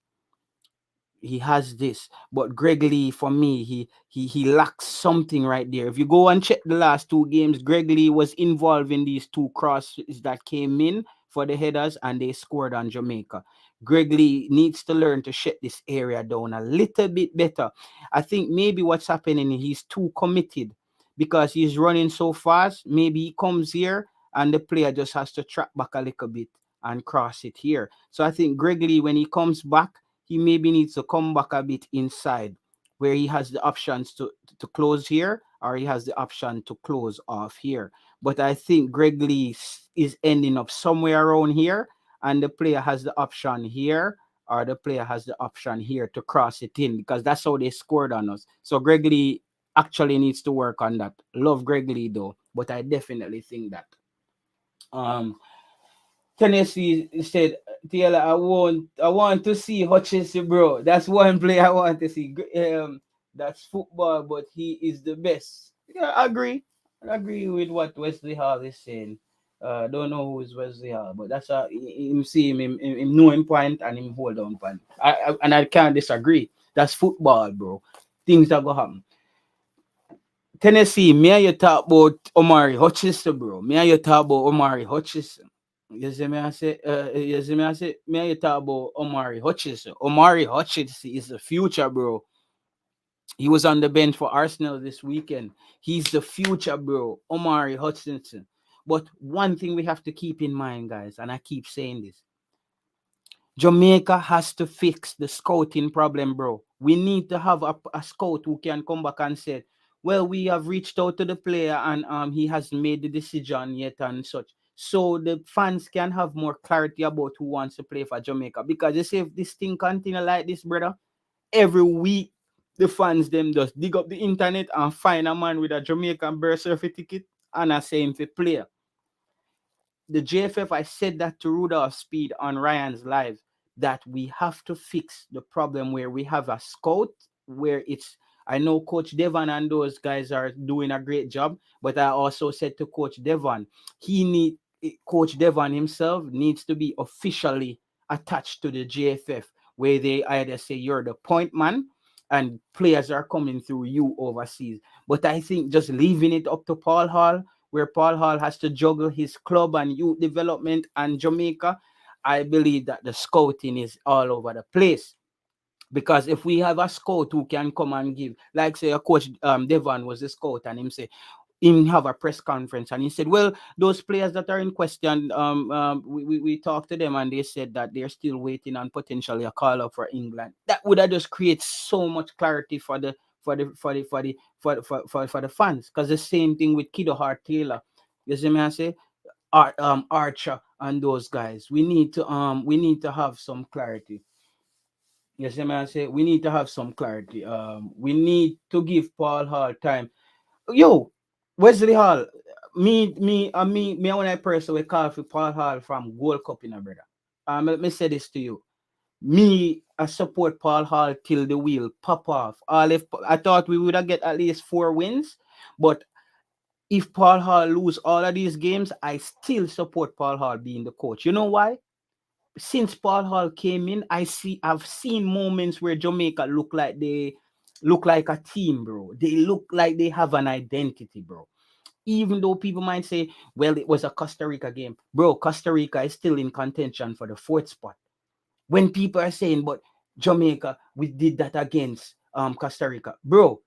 He has this, but Greg Lee for me, he lacks something right there. If you go and check the last 2 games, Greg Lee was involved in these 2 crosses that came in for the headers and they scored on Jamaica. Greg Lee needs to learn to shut this area down a little bit better. I think maybe what's happening, he's too committed because he's running so fast. Maybe he comes here and the player just has to track back a little bit and cross it here. So I think Greg Lee, when he comes back, he maybe needs to come back a bit inside where he has the options to close here or he has the option to close off here. But I think Greg Lee is ending up somewhere around here and the player has the option here or the player has the option here to cross it in because that's how they scored on us. So Greg Lee actually needs to work on that. Love Greg Lee though, but I definitely think that. Um, Tennessee said, Taylor, I want to see Hutchinson, bro. That's one player I want to see. That's football, but he is the best. Yeah, I agree. I agree with what Wesley Hall is saying. Don't know who is Wesley Hall, but that's him see him know him point and him hold on point. And I can't disagree. That's football, bro. Things that go happen. Tennessee, me and you talk about Omari Hutchinson, bro. Me and you talk about Omari Hutchinson. You see me I say, me and you talk about Omari Hutchinson. Omari Hutchinson is the future, bro. He was on the bench for Arsenal this weekend. He's the future, bro. Omari Hutchinson. But one thing we have to keep in mind, guys, and I keep saying this, Jamaica has to fix the scouting problem, bro. We need to have a scout who can come back and say, well, we have reached out to the player and he hasn't made the decision yet and such. So the fans can have more clarity about who wants to play for Jamaica. Because you see, if this thing continue like this, brother, every week the fans them just dig up the internet and find a man with a Jamaican birth certificate and a saying for player. The JFF, I said that to Rudolph Speed on Ryan's live, that we have to fix the problem where we have a scout where it's, I know Coach Devon and those guys are doing a great job, but I also said to Coach Devon, Coach Devon himself needs to be officially attached to the JFF, where they either say you're the point man and players are coming through you overseas. But I think just leaving it up to Paul Hall, where Paul Hall has to juggle his club and youth development and Jamaica, I believe that the scouting is all over the place. Because if we have a scout who can come and give, like say a coach Devon was a scout and him say, him have a press conference and he said, well, those players that are in question, we talked to them and they said that they're still waiting on potentially a call up for England. That would have just create so much clarity for the fans. Because the same thing with Kiddo Hart Taylor. You see me I say? Archer and those guys. We need to have some clarity. You see me I say? We need to have some clarity. We need to give Paul Hall time. Yo, Wesley Hall, me, when I personally call for Paul Hall from Gold Cup in a brother. Let me say this to you. Me, I support Paul Hall till the wheel pop off. All if I thought we would have get at least 4 wins, but if Paul Hall lose all of these games, I still support Paul Hall being the coach. You know why? Since Paul Hall came in, I've seen moments where Jamaica look like a team, bro. They look like they have an identity, bro. Even though people might say, well, it was a Costa Rica game. Bro, Costa Rica is still in contention for the fourth spot. When people are saying, but Jamaica, we did that against Costa Rica. Bro,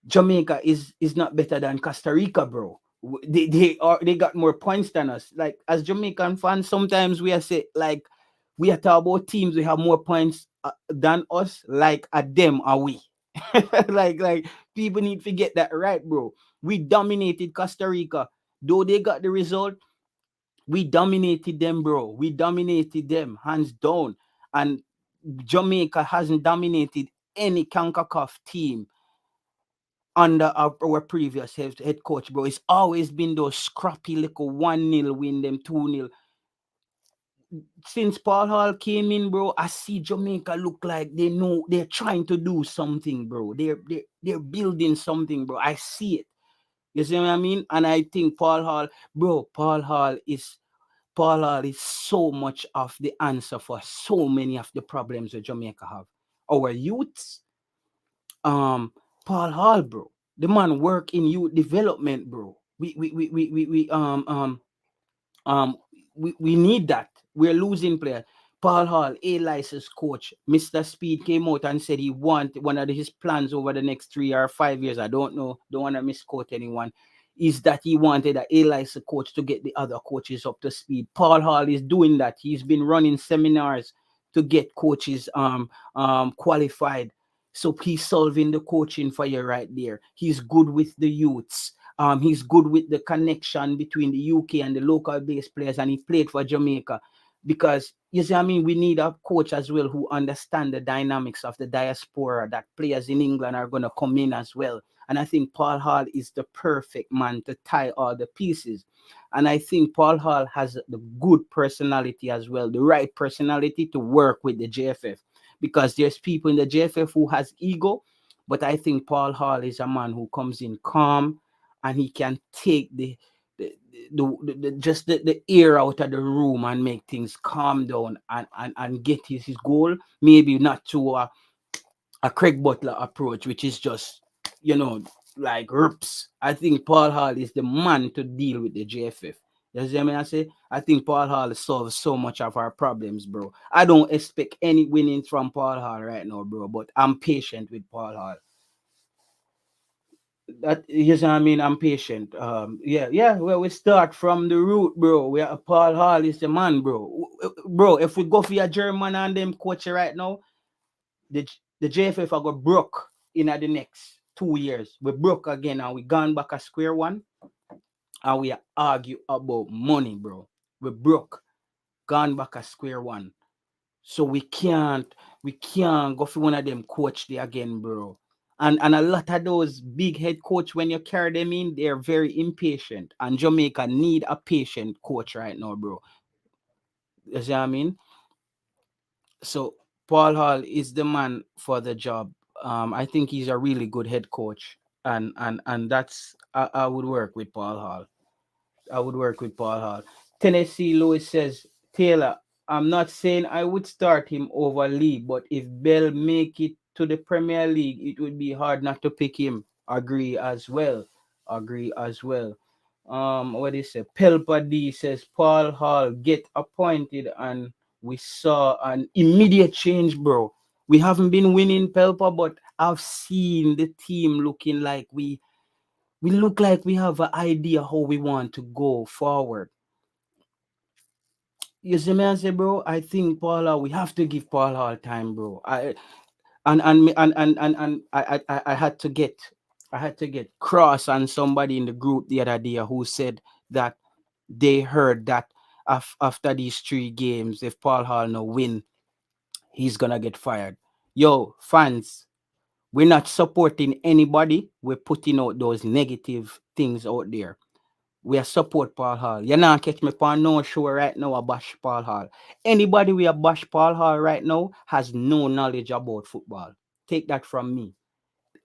Jamaica is not better than Costa Rica, bro. They got more points than us. Like as Jamaican fans, sometimes we are say like we are talk about teams we have more points than us. Like at them are we? like people need to get that right, bro. We dominated Costa Rica, though they got the result. We dominated them, bro. We dominated them hands down, and Jamaica hasn't dominated any CONCACAF team under our previous head coach, bro. It's always been those scrappy little 1-0 win, them 2-0. Since Paul Hall came in, bro, I see Jamaica look like they know they're trying to do something, bro. They're building something, bro. I see it. You see what I mean? And I think Paul Hall is so much of the answer for so many of the problems that Jamaica have. Our youths, um, Paul Hall, bro. The man work in youth development, bro. Um we need that. We're losing players. Paul Hall, A license coach, Mr. Speed came out and said he want one of his plans over the next 3 or 5 years. I don't know, don't want to misquote anyone. Is that he wanted a license coach to get the other coaches up to speed. Paul Hall is doing that. He's been running seminars to get coaches qualified. So he's solving the coaching for you right there. He's good with the youths. He's good with the connection between the UK and the local base players, and he played for Jamaica. Because you see, I mean, we need a coach as well who understand the dynamics of the diaspora, that players in England are gonna come in as well. And I think Paul Hall is the perfect man to tie all the pieces. And I think Paul Hall has the good personality as well, the right personality to work with the JFF. Because there's people in the JFF who has ego, but I think Paul Hall is a man who comes in calm, and he can take the air out of the room and make things calm down, and get his goal. Maybe not to a Craig Butler approach, which is just, you know, like rips. I think Paul Hall is the man to deal with the JFF. You see what I say? I think Paul Hall solves so much of our problems, bro. I don't expect any winnings from Paul Hall right now, bro, but I'm patient with Paul Hall. That, yes, I mean, I'm patient. Yeah. Well, we start from the root, bro. We are Paul Hall is the man, bro. Bro, if we go for a German and them coach right now, the JFF are go broke in the next 2 years. We broke again, and we gone back a square one, and we argue about money, bro. We broke, gone back a square one. So we can't go for one of them coach there again, bro. And a lot of those big head coach, when you carry them in, they're very impatient. And Jamaica need a patient coach right now, bro. You see what I mean? So Paul Hall is the man for the job. I think he's a really good head coach, and that's I would work with Paul Hall. I would work with Paul Hall. Tennessee Lewis says, Taylor, I'm not saying I would start him over Lee, but if Bell make it to the Premier League, it would be hard not to pick him. Agree as well. Agree as well. What is it? Pelpa D says Paul Hall get appointed, and we saw an immediate change, bro. We haven't been winning, Pelpa, but I've seen the team looking like we look like we have an idea how we want to go forward. You see me, I say, bro, I think Paula, we have to give Paul Hall time, bro. I had to get cross on somebody in the group the other day who said that they heard that after these 3 games, if Paul Hall no win, he's gonna get fired. Yo, fans, we're not supporting anybody. We're putting out those negative things out there. we are support Paul Hall. You not catch me on no show right now a bash Paul Hall. Anybody we a bash Paul Hall right now has no knowledge about football. Take that from me.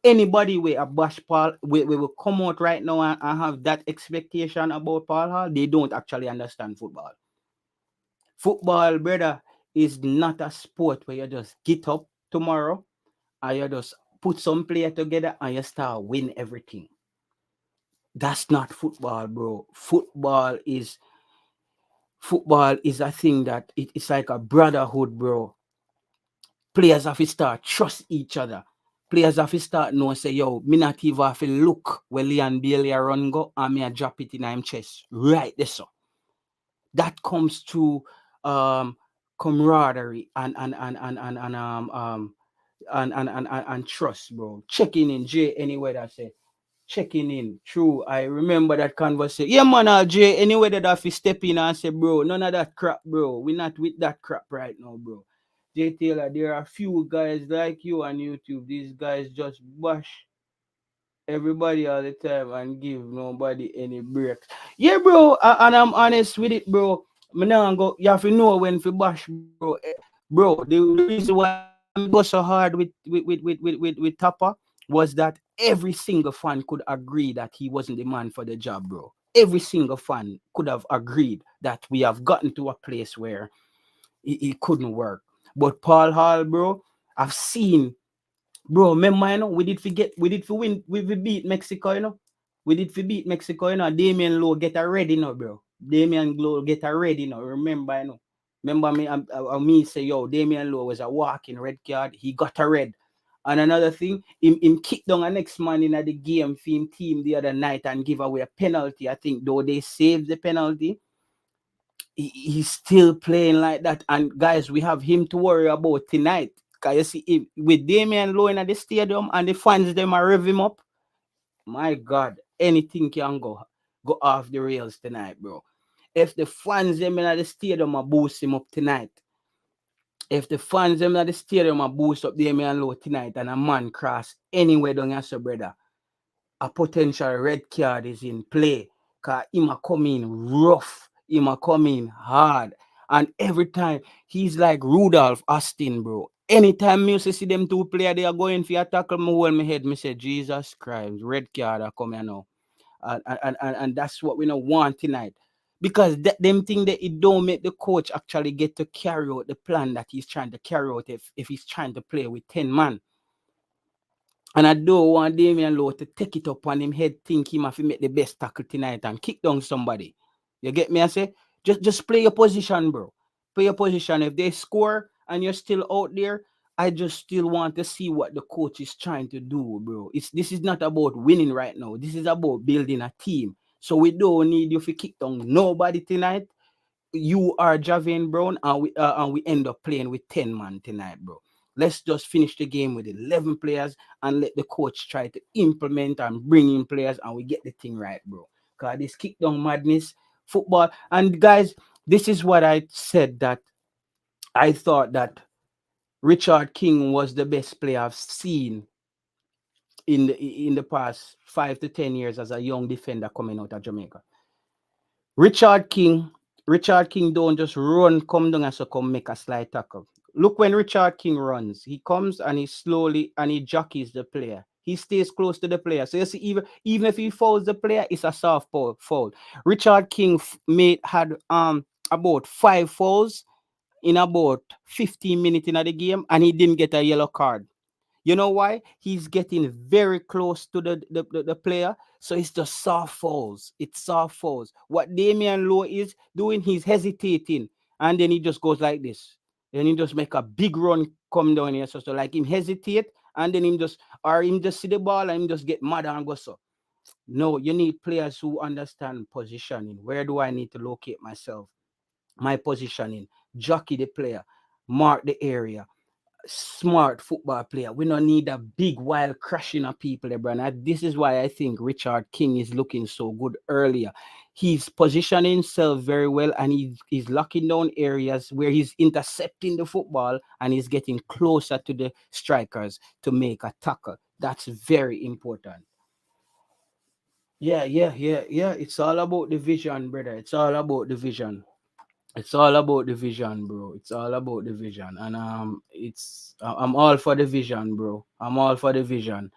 Anybody with a bash Paul we will come out right now and have that expectation about Paul Hall, they don't actually understand football. Football, brother, is not a sport where you just get up tomorrow and you just put some player together and you start win everything. That's not football, bro. Football is a thing that it's like a brotherhood, bro. Players have to start trust each other. Players have to start know say, yo, me not even have to look where Leon Bailey a run go and me a drop it in him chest. Right there, so. That comes to um camaraderie and trust, bro. Checking in, Jay, anywhere that say checking in. True, I remember that conversation. Yeah, man, Jay, anywhere that I fi step in and say, bro, none of that crap, bro. We not with that crap right now, bro. Jay Taylor, there are few guys like you on YouTube. These guys just bash everybody all the time and give nobody any breaks. Yeah, bro, and I'm honest with it, bro. Me now go, you have to know when to bash, bro. Bro, the reason why me go so hard with Tapa was that every single fan could agree that he wasn't the man for the job, bro. Every single fan could have agreed that we have gotten to a place where it couldn't work. But Paul Hall, bro, I've seen. Bro, remember, we did for win, we beat Mexico, We did for beat Mexico, Damian Lowe get a red, bro. Damian Lowe get a red, Remember, Remember me, me say, yo, Damian Lowe was a walking red card. He got a red. And another thing, him kicked down a next man in the game for him team the other night and give away a penalty. I think though they saved the penalty, he's still playing like that. And guys, we have him to worry about tonight. Cause you see, with Damian Lowe in the stadium and the fans them are rev him up, my God, anything can go off the rails tonight, bro. If the fans them in the stadium are boost him up tonight, if the fans them in the stadium are boost up Damian Lowe tonight, and a man cross anywhere down here, so brother, a potential red card is in play. Cause him a come in rough, him a come in hard. And every time he's like Rudolph Austin, bro. Anytime me used to see them two player, they are going for a tackle, me hold my head, me say, Jesus Christ, red card are coming now. And that's what we don't want tonight. Because them thing that it don't make the coach actually get to carry out the plan that he's trying to carry out if he's trying to play with 10 man. And I don't want Damian Lowe to take it up on him head, think he have to make the best tackle tonight and kick down somebody. You get me? I say, just play your position, bro. Play your position. If they score and you're still out there, I just still want to see what the coach is trying to do, bro. This is not about winning right now. This is about building a team. So we don't need you to kick down nobody tonight. You are Javian Brown, and we end up playing with 10 man tonight, bro. Let's just finish the game with 11 players and let the coach try to implement and bring in players and we get the thing right, bro. Because this kick down madness, football. And guys, this is what I said, that I thought that Richard King was the best player I've seen in the past 5 to 10 years as a young defender coming out of Jamaica. Richard King, Richard King don't just run, come down and so come make a slide tackle. Look when Richard King runs, he comes and he slowly and he jockeys the player. He stays close to the player. So you see, even if he fouls the player, it's a soft foul. Richard King had about 5 fouls in about 15 minutes in the game, and he didn't get a yellow card. You know why? He's getting very close to the player. So it's just soft falls. It's soft falls. What Damian Lowe is doing, he's hesitating. And then he just goes like this. Then he just make a big run come down here. So like him hesitate and then him just see the ball and him just get mad and go so. No, you need players who understand positioning. Where do I need to locate myself? My positioning. Jockey the player. Mark the area, smart football player. We don't need a big wild crashing of people, Lebron. This is why I think Richard King is looking so good earlier. He's positioning himself very well and he's locking down areas where he's intercepting the football and he's getting closer to the strikers to make a tackle. That's very important. Yeah. It's all about the vision, brother. It's all about the vision. It's all about the vision, bro. It's all about the vision, and I'm all for the vision, bro. I'm all for the vision.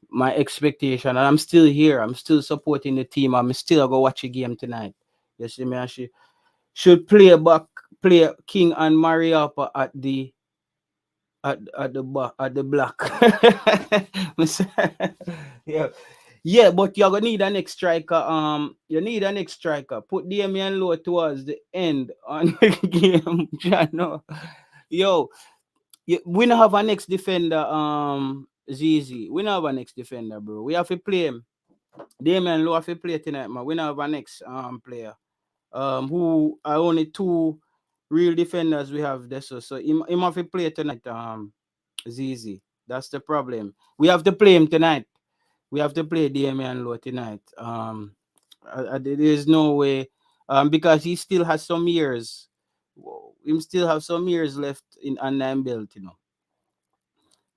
My expectation, and I'm still here. I'm still supporting the team. I'm still gonna watch a game tonight. You see me? I should play King and Mariapa at the block. Yeah. Yeah, but you're gonna need an next striker. You need an next striker. Put Damian Low towards the end on the game. Jano. Yo, we don't have a next defender. ZZ. We don't have a next defender, bro. We have to play him. Damian Low have to play tonight, man. We don't have a next player. Who are only two real defenders we have there. So him have to play tonight. ZZ. That's the problem. We have to play him tonight. We have to play Damian Low tonight. There is no way, because he still has some years. Him still have some years left in under him belt, you know.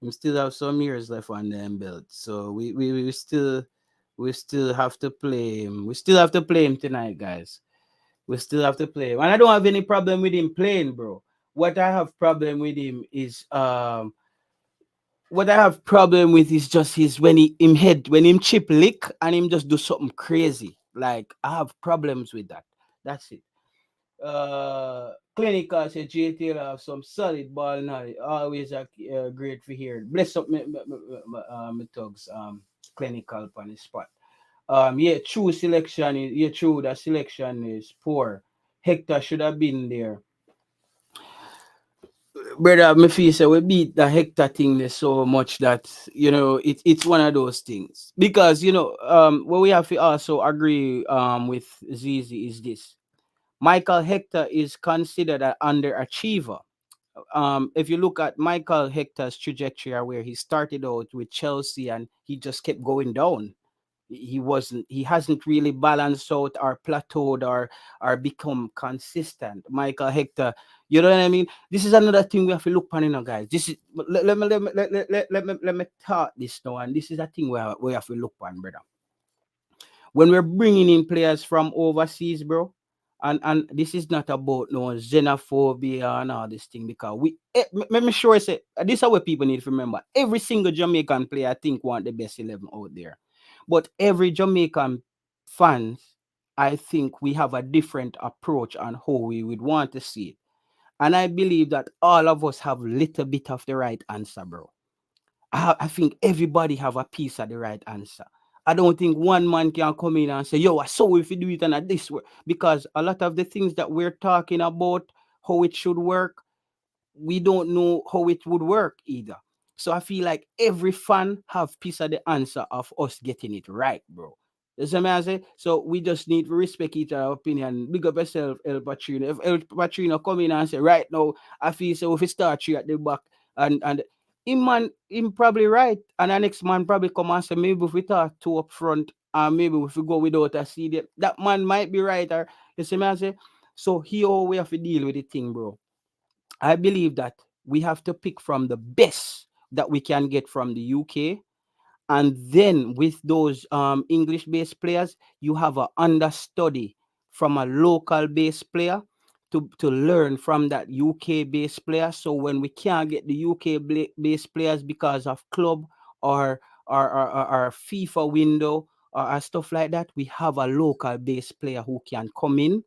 Him still have some years left under him belt. So we still have to play him. We still have to play him tonight, guys. We still have to play him. And I don't have any problem with him playing, bro. What I have problem with him is what I have problem with is just his when him chip lick and him just do something crazy. Like I have problems with that. That's it. Clinical say JTL have some solid ball now. Always great for here. Bless up me thugs. Clinical on the spot. Yeah, true selection is yeah, true. The selection is poor. Hector should have been there. Brother, me feel say we beat the Hector thing there so much that it's one of those things. Because what we have to also agree with Zizi is this. Michael Hector is considered an underachiever. If you look at Michael Hector's trajectory where he started out with Chelsea and he just kept going down. He hasn't really balanced out or plateaued or become consistent. Michael Hector, you know what I mean? This is another thing we have to look on, guys. This is let me talk this now, and this is a thing we have to look on, brother. When we're bringing in players from overseas, bro, and this is not about no xenophobia and all this thing, because let me sure say this is what people need to remember. Every single Jamaican player I think want the best 11 out there, but every Jamaican fans, I think we have a different approach on how we would want to see it, and I believe that all of us have little bit of the right answer, bro. I think everybody have a piece of the right answer. I don't think one man can come in and say, yo, I saw if you do it and this way. Because a lot of the things that we're talking about, how it should work, we don't know how it would work either. So I feel like every fan have piece of the answer of us getting it right, bro. You see what I say? So we just need to respect each other's opinion. Big up yourself, El Patrino. If El Patrino come in and say, right now, I feel so if we start you at the back and him probably right. And the next man probably come and say, maybe if we talk two up front, and maybe if we go without a CD, that man might be right. Or you see what I say? So here we have to deal with the thing, bro. I believe that we have to pick from the best that we can get from the UK, and then with those English based players, you have a understudy from a local based player to learn from that UK based player. So when we can't get the UK based players because of club or or FIFA window or stuff like that, we have a local based player who can come in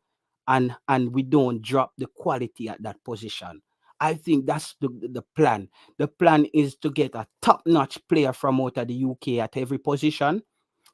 and we don't drop the quality at that position. I think that's the plan. The plan is to get a top-notch player from out of the UK at every position,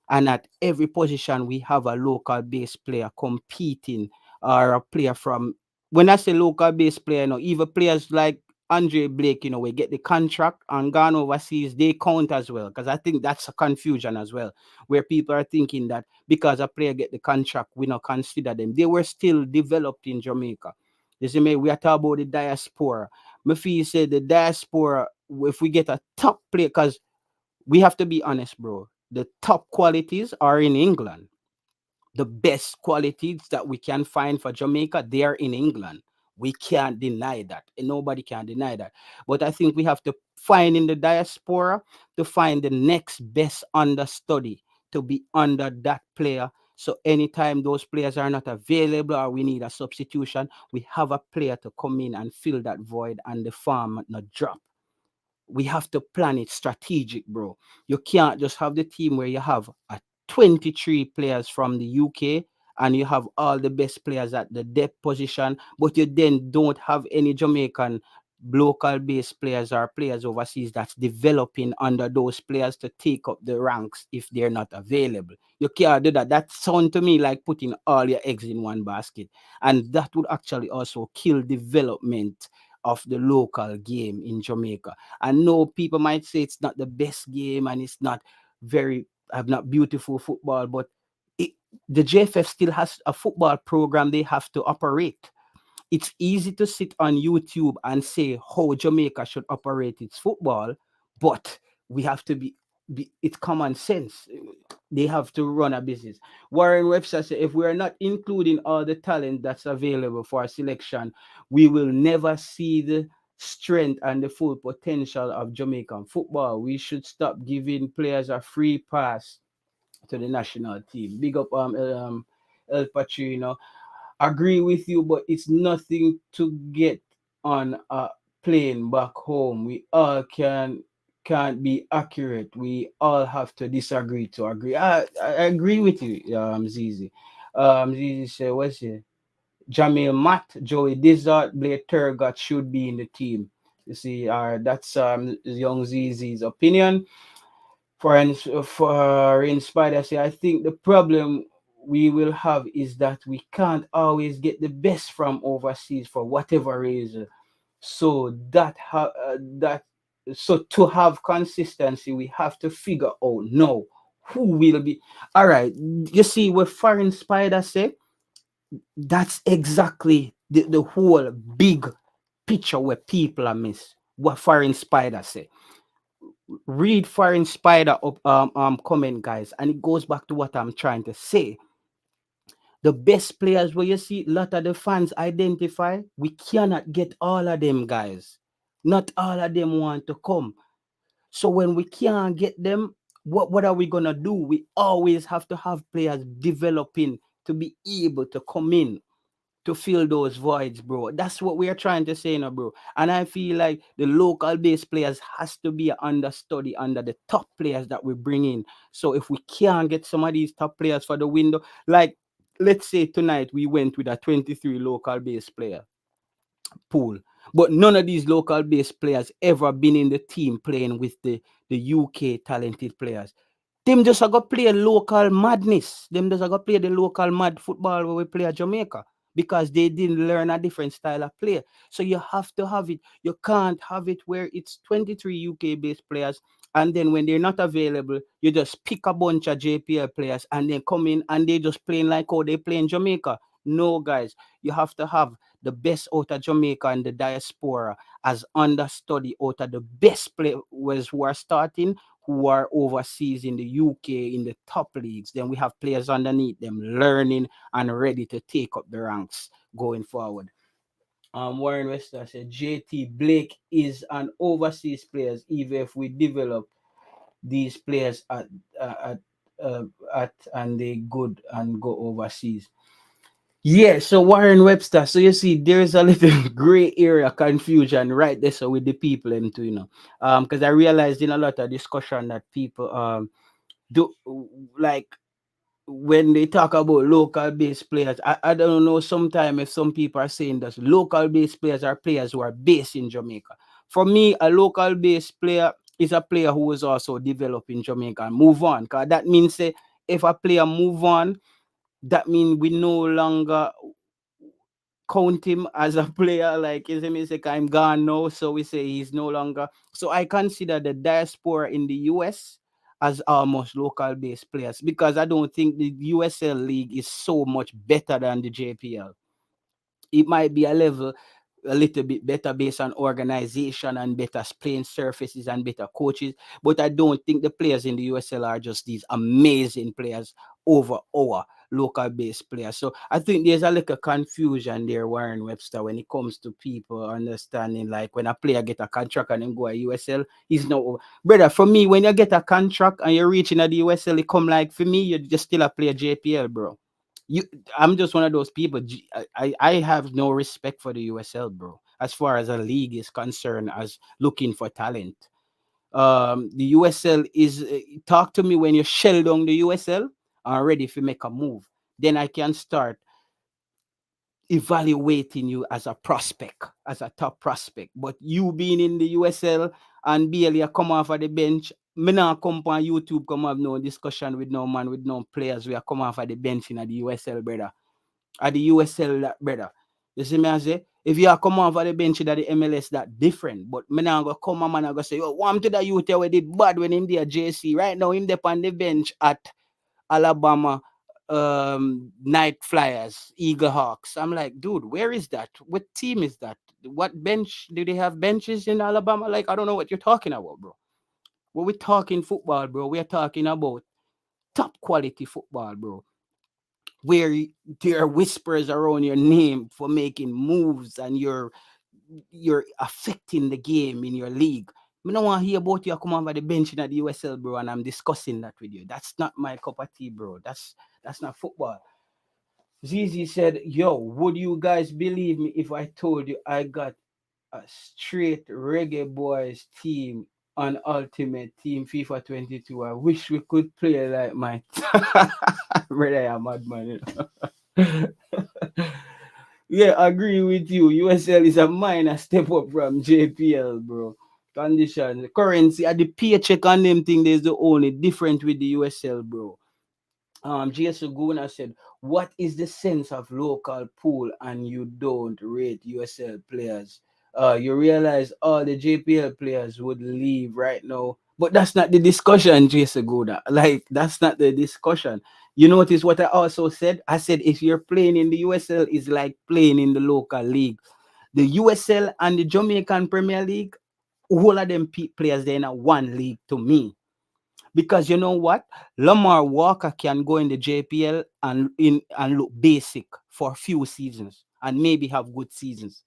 and at every position we have a local base player competing, or a player from, when I say local base player, even players like Andre Blake, we get the contract and gone overseas, they count as well. Because I think that's a confusion as well, where people are thinking that because a player get the contract, we not consider them. They were still developed in Jamaica. You see me, we are talking about the diaspora. Me feel say the diaspora, if we get a top player, because we have to be honest, bro. The top qualities are in England. The best qualities that we can find for Jamaica, they are in England. We can't deny that. And nobody can deny that. But I think we have to find in the diaspora to find the next best understudy to be under that player. So anytime those players are not available or we need a substitution, we have a player to come in and fill that void and the farm not drop. We have to plan it strategic, bro. You can't just have the team where you have a 23 players from the UK and you have all the best players at the depth position, but you then don't have any Jamaican local based players or players overseas that's developing under those players to take up the ranks if they're not available. You can't do that. That sounds to me like putting all your eggs in one basket. And that would actually also kill development of the local game in Jamaica. I know people might say it's not the best game and it's not very have not beautiful football, but it, the JFF still has a football program they have to operate. It's easy to sit on YouTube and say how Jamaica should operate its football, but we have to be it's common sense. They have to run a business. Warren Webster said if we are not including all the talent that's available for our selection, we will never see the strength and the full potential of Jamaican football. We should stop giving players a free pass to the national team. Big up El Patrino. Agree with you, but it's nothing to get on a plane back home. We all can't be accurate. We all have to disagree to agree. I agree with you, Zizi. Zizi said, what's it? Jamil Matt, Joey Dizard, Blair Turgot should be in the team. You see, that's young Zizi's opinion. For Inspired, I say I think the problem we will have is that we can't always get the best from overseas for whatever reason. So that so to have consistency, we have to figure out now who will be. All right, you see what Foreign Spider say? That's exactly the whole big picture where people are miss. What Foreign Spider say? Read Foreign Spider up comment, guys, and it goes back to what I'm trying to say. The best players where you see a lot of the fans identify, we cannot get all of them, guys. Not all of them want to come. So when we can't get them, what are we gonna do? We always have to have players developing to be able to come in to fill those voids, bro. That's what we are trying to say now, bro. And I feel like the local base players has to be understudy under the top players that we bring in. So if we can't get some of these top players for the window, like let's say tonight we went with a 23 local base player pool, but none of these local base players ever been in the team playing with the UK talented players. Them just a go play local madness. Them just a go play the local mad football where we play at Jamaica because they didn't learn a different style of play. So you have to have it. You can't have it where it's 23 UK based players and then when they're not available, you just pick a bunch of JPL players and then come in and they just playing like how they play in Jamaica. No, guys, you have to have the best out of Jamaica and the diaspora as understudy out of the best players who are starting who are overseas in the UK in the top leagues. Then we have players underneath them learning and ready to take up the ranks going forward. Warren Wester said JT Blake is an overseas player, even if we develop these players at, at and they good and go overseas. Yeah, so Warren Webster. So you see, there's a little gray area confusion right there. So with the people into because I realized in a lot of discussion that people do like when they talk about local based players. I don't know sometimes if some people are saying that local based players are players who are based in Jamaica. For me, a local based player is a player who is also developing Jamaica and move on. Because that means say if a player move on, that means we no longer count him as a player, like is him say I'm gone now, so we say he's no longer. So I consider the diaspora in the US as almost local based players because I don't think the USL league is so much better than the JPL. It might be a little bit better based on organization and better playing surfaces and better coaches. But I don't think the players in the USL are just these amazing players over our local based players. So I think there's a little confusion there, Warren Webster, when it comes to people understanding like when a player get a contract and then go to USL, he's no brother. For me, when you get a contract and you're reaching at the USL, it come like for me, you just still a player JPL, bro. You, I'm just one of those people. I have no respect for the USL, bro. As far as a league is concerned, as looking for talent, the USL is talk to me when you shell down the USL and ready if you make a move. Then I can start evaluating you as a prospect, as a top prospect. But you being in the USL and barely you come off of the bench, me not come on YouTube, come have no discussion with no man, with no players. We are come off of the bench in the USL, brother. At the USL, brother. You see me I say? If you are come off of the bench that the MLS, that different. But me not go come on man, I go say, yo, one to the youth we did bad when him there JC. Right now, him there on the bench at Alabama Night Flyers, Eagle Hawks. I'm like, dude, where is that? What team is that? What bench do they have benches in Alabama? Like, I don't know what you're talking about, bro. When we're talking football, bro, we're talking about top quality football, bro. Where there are whispers around your name for making moves and you're affecting the game in your league. I don't want to hear about you come over the bench in the USL, bro, and I'm discussing that with you. That's not my cup of tea, bro. That's not football. Zizi said, yo, would you guys believe me if I told you I got a straight Reggae Boys team on Ultimate Team FIFA 22? I wish we could play like my brother, I'm mad man. Yeah, I agree with you. USL is a minor step up from JPL, bro. Condition, currency, at the paycheck and them thing, there's the only different with the USL, bro. GS Guna said, what is the sense of local pool and you don't rate USL players? You realize all the JPL players would leave right now. But that's not the discussion, GS Guna. Like, that's not the discussion. You notice what I also said? I said, if you're playing in the USL, it's like playing in the local league. The USL and the Jamaican Premier League, all of them players, they're in a one league to me. Because you know what? Lamar Walker can go in the JPL and look basic for a few seasons and maybe have good seasons.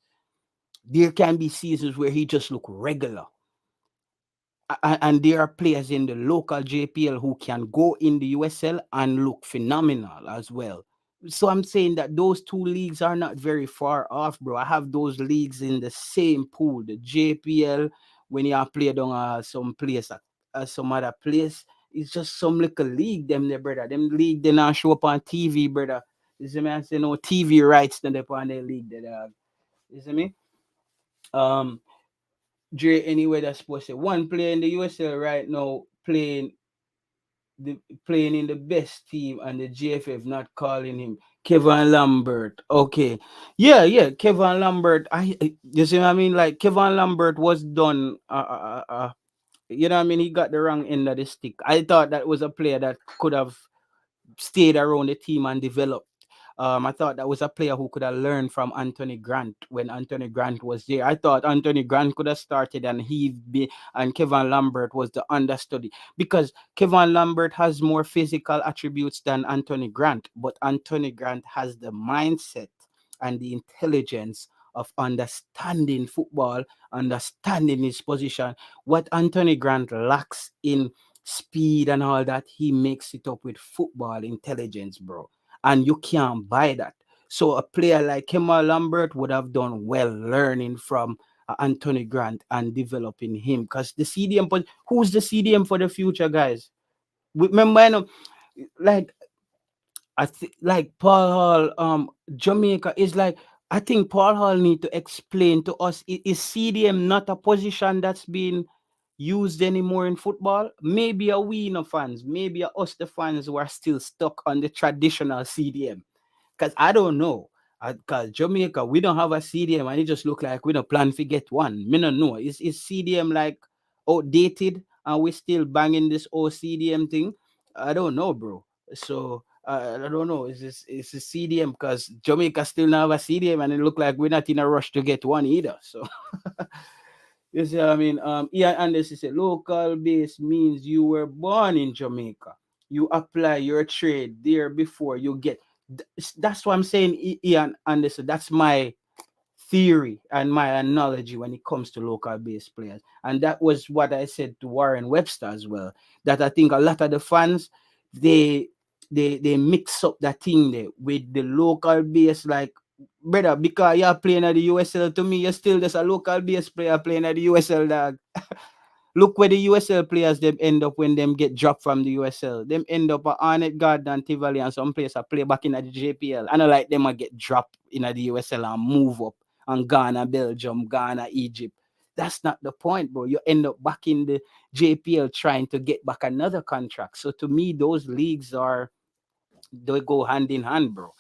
There can be seasons where he just look regular. And there are players in the local JPL who can go in the USL and look phenomenal as well. So I'm saying that those two leagues are not very far off, bro. I have those leagues in the same pool. The JPL, when you are played on some place, some other place, it's just some little league, them there, brother. Them league, they not show up on TV, brother. You see me? I say no TV rights, then they put on their league that they have. You see me? Um, Dre, anyway, that's supposed to say one player in the USL right now the playing in the best team and the GFF not calling him Kevin Lambert. Okay. Yeah, yeah, Kevin Lambert. You see what I mean? Like Kevin Lambert was done you know what I mean? He got the wrong end of the stick. I thought that was a player that could have stayed around the team and developed. I thought that was a player who could have learned from Anthony Grant when Anthony Grant was there. I thought Anthony Grant could have started and Kevin Lambert was the understudy because Kevin Lambert has more physical attributes than Anthony Grant, but Anthony Grant has the mindset and the intelligence of understanding football, understanding his position. What Anthony Grant lacks in speed and all that, he makes it up with football intelligence, bro. And you can't buy that. So a player like Kemba Lambert would have done well learning from Anthony Grant and developing him. Because the CDM, but who's the CDM for the future, guys? Remember, like I think like Paul Hall, Jamaica is like I think Paul Hall need to explain to us is CDM not a position that's been used anymore in football? Maybe a we no fans, maybe a us the fans who are still stuck on the traditional CDM. Cause I don't know. Cause Jamaica, we don't have a CDM and it just look like we don't plan to get one. Me don't know. Is CDM like outdated and we still banging this old CDM thing? I don't know, bro. So I don't know. It's a CDM because Jamaica still not have a CDM and it look like we're not in a rush to get one either. So you see what I mean? Ian Anderson said local base means you were born in Jamaica. you apply your trade there before you get. That's what I'm saying, Ian Anderson. That's my theory and my analogy when it comes to local based players. And that was what I said to Warren Webster as well. That I think a lot of the fans they they mix up that thing there with the local base, like, brother, because you're playing at the USL, to me you're still just a local base player playing at the USL, dog. Look where the USL players them end up when them get dropped from the USL. Them end up at Arnett Garden, Tivoli, and some place I play back in the JPL. I know like them a get dropped in the USL and move up and Ghana, Belgium, Ghana, Egypt. That's not the point, bro. You end up back in the JPL trying to get back another contract. So to me, those leagues are, they go hand in hand, bro.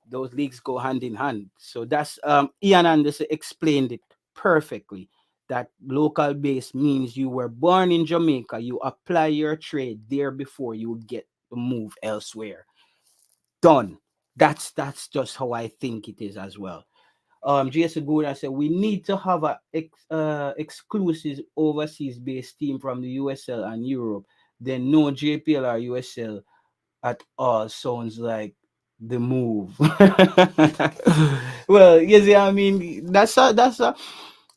Those leagues go hand in hand. So that's Ian Anderson explained it perfectly. That local base means you were born in Jamaica, you apply your trade there before you get to move elsewhere. Done. That's just how I think it is as well. Jason Gouda said we need to have a exclusive overseas based team from the USL and Europe. Then no JPL or USL at all sounds like the move. Well, you see, I mean, that's a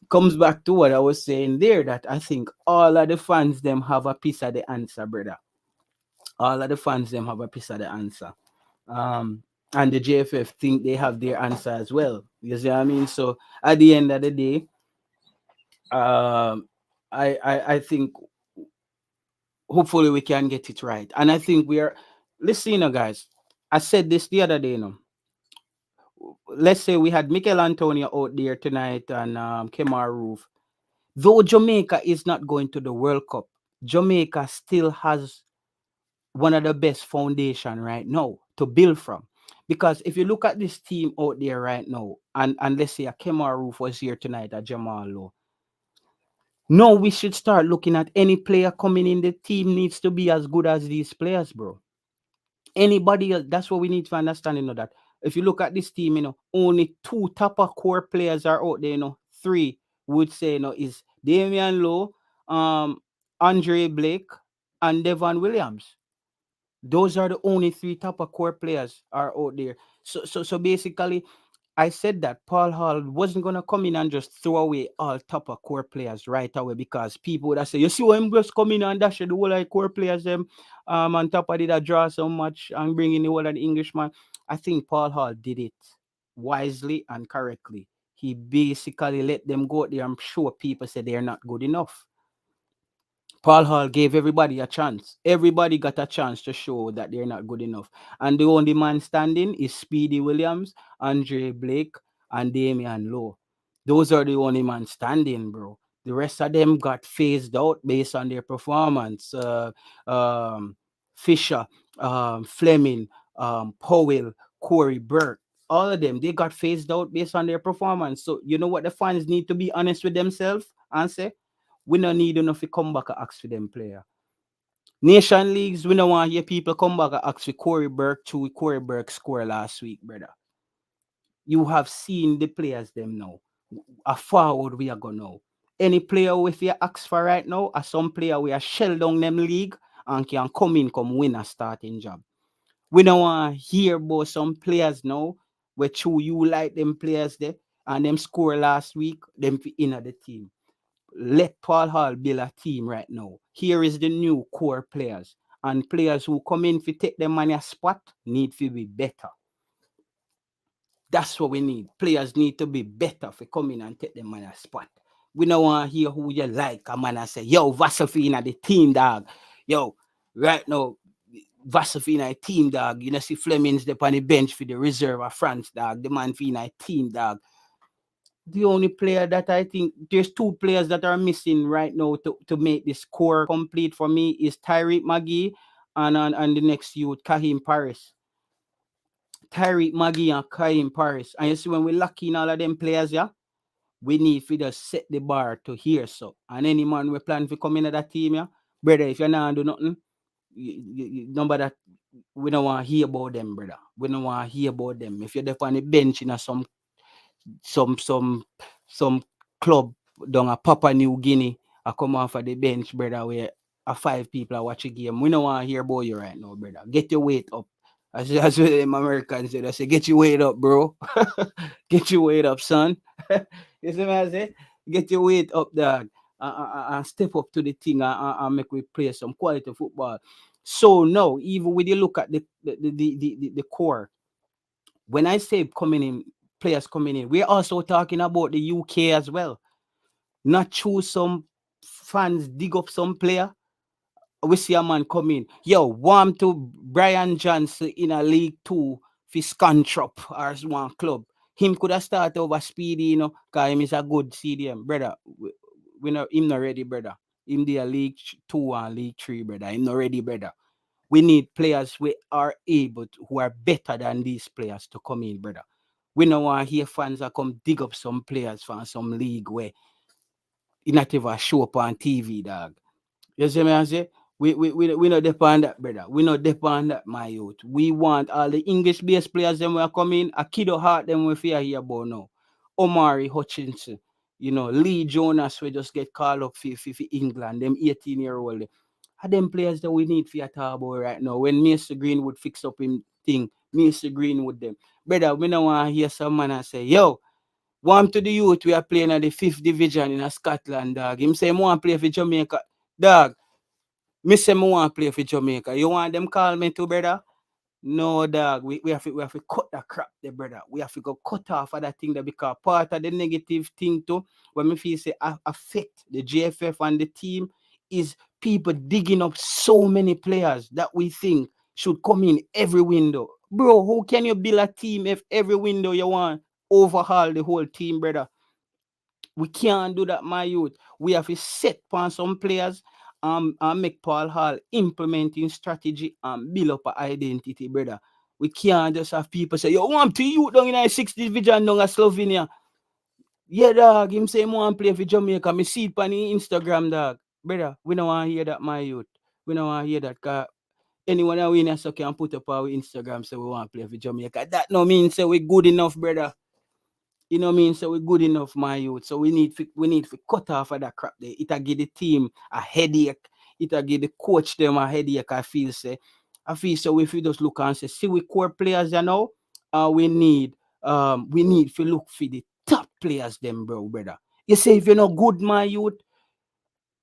comes back to what I was saying there, that I think all of the fans them have a piece of the answer, brother. All of the fans them have a piece of the answer. Um, and the JFF think they have their answer as well. You see what I mean? So at the end of the day, um, I think hopefully we can get it right. And I think we are. Listen, guys. I said this the other day, let's say we had Mikel Antonio out there tonight and Kemar Roof. Though Jamaica is not going to the World Cup, Jamaica still has one of the best foundation right now to build from. Because if you look at this team out there right now, and let's say a Kemar Roof was here tonight at Jamal Lowe, no, we should start looking at any player coming in the team needs to be as good as these players, bro. Anybody else, that's what we need to understand, that if you look at this team, only two top of core players are out there, three would say, is Damian Lowe, um, Andre Blake, and Devon Williams. Those are the only three top of core players are out there. So basically, I said that Paul Hall wasn't gonna come in and just throw away all top of core players right away, because people would have say, you see what him just come in and dash the whole like core players them on top of it that draw so much and bring in the whole of the Englishman. I think Paul Hall did it wisely and correctly. He basically let them go out there and show people say they're not good enough. Paul Hall gave everybody a chance. Everybody got a chance to show that they're not good enough. And the only man standing is Speedy Williams, Andre Blake, and Damian Lowe. Those are the only man standing, bro. The rest of them got phased out based on their performance. Fisher, Fleming, Powell, Corey Burke, all of them, they got phased out based on their performance. So you know what the fans need to be honest with themselves and say, we don't need enough to come back and ask for them player. Nation leagues, we don't want to hear people come back and ask for Corey Burke to Corey Burke score last week, brother. You have seen the players them now. A forward we are going now. Any player with you ask for right now, or some player we are shell down them league and can come in, come win a starting job. We don't want to hear about some players now where true you like them players there and them score last week, them in the team. Let Paul Hall build a team right now. Here is the new core players. And players who come in to take them money a spot need to be better. That's what we need. Players need to be better for come in and take them money a spot. We don't want to hear who you like. A man and say, yo, Vasafina the team dog. Yo, right now, Vasafina team dog. You know, see Fleming's there on the bench for the reserve of France dog. The man Fina team dog. The only player that I think there's two players that are missing right now to make this core complete for me is Tyreek McGee and the next youth, Kahim Paris. Tyreek McGee and Kahim Paris. And you see when we lock in all of them players, yeah, we need to just set the bar to here. So and any man we plan to come in that team, yeah, brother, if you're not do nothing, number that we don't want to hear about them, brother. We don't want to hear about them. If you're there on the bench in some some some club down a Papua New Guinea, I come off of the bench, brother, where five people are watching game. We don't want to hear about you right now, brother. Get your weight up. As what them Americans say, they say, get your weight up, bro. Get your weight up, son. You see what I say? Get your weight up, dog. And step up to the thing and make we play some quality football. So now, even when you look at the core, when I say coming in, players coming in, we're also talking about the UK as well. Not choose some fans dig up some player. We see a man come in. Yo, warm to Brian Johnson in a League Two for Scantrop or one club. Him could have started over Speedy, because him is a good CDM. Brother, we know him not ready, brother. Him the League 2 and League 3, brother. Him not ready, brother. We need players who are able to, who are better than these players to come in, brother. We don't want to hear fans that come dig up some players from some league where he not even show up on TV, dog. You see me I say? We not depend that, brother. We not depend that, my youth. We want all the English based players them will come in. A kiddo heart them we fear here about now. Omari Hutchinson, Lee Jonas we just get called up for England, them 18-year-old. Are them players that we need for your talk about right now. When Mr. Greenwood fix up him thing, Mr. Greenwood them. Brother, we don't want to hear some man and say, yo, warm to the youth, we are playing at the 5th division in Scotland, dog. Him say, I want to play for Jamaica. Dog, me say, I want to play for Jamaica. You want them call me too, brother? No, dog. We have to cut that crap there, brother. We have to go cut off of that thing there because part of the negative thing too, when me feel say affect the GFF and the team is people digging up so many players that we think should come in every window. Bro, how can you build a team if every window you want overhaul the whole team, brother? We can't do that, my youth. We have to set upon some players and make Paul Hall implementing strategy and build up an identity, brother. We can't just have people say, yo, want to you down in the 6th division down in Slovenia. Yeah, dog. Him say, want to play for Jamaica. Me see it on Instagram, dog. Brother, we don't want to hear that, my youth. We don't want to hear that, because anyone that win so can put up our Instagram say we want to play for Jamaica. That no mean say we good enough, brother. You know what I mean? So we're good enough, my youth. So we need to cut off of that crap there. It'll give the team a headache. It'll give the coach them a headache. I feel so if you just look and say, see we core players you know, we need to look for the top players them, brother. You say if you're not good, my youth,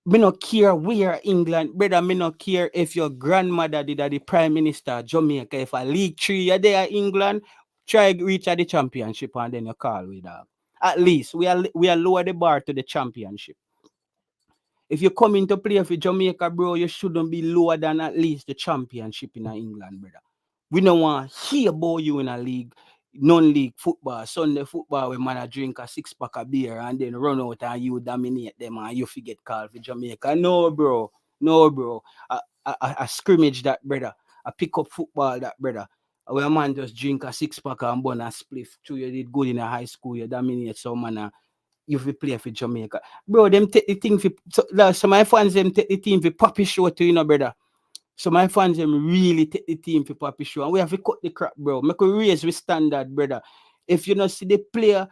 me no care where England, brother. Me no care if your grandmother did the prime minister of Jamaica. If a League 3 you're there England, try reach at the championship and then you call with that. At least we are lower the bar to the championship. If you come in to play for Jamaica, bro, you shouldn't be lower than at least the championship in England, brother. We don't want to hear about you in a league, non-league football, Sunday football, where man a drink a 6-pack of beer and then run out and you dominate them and you forget call for Jamaica. No, bro. No, bro. A scrimmage that, brother. A pick up football that, brother. Where a man just drink a 6-pack and burn a spliff. True, you did good in a high school, you dominate some man. You fi play for Jamaica. Bro, them take the thing for so my fans them take the team for Poppy Show to brother. So my fans them really take the team for Poppy Show. And we have to cut the crap, bro. Make we raise with standard, brother. If you not see the player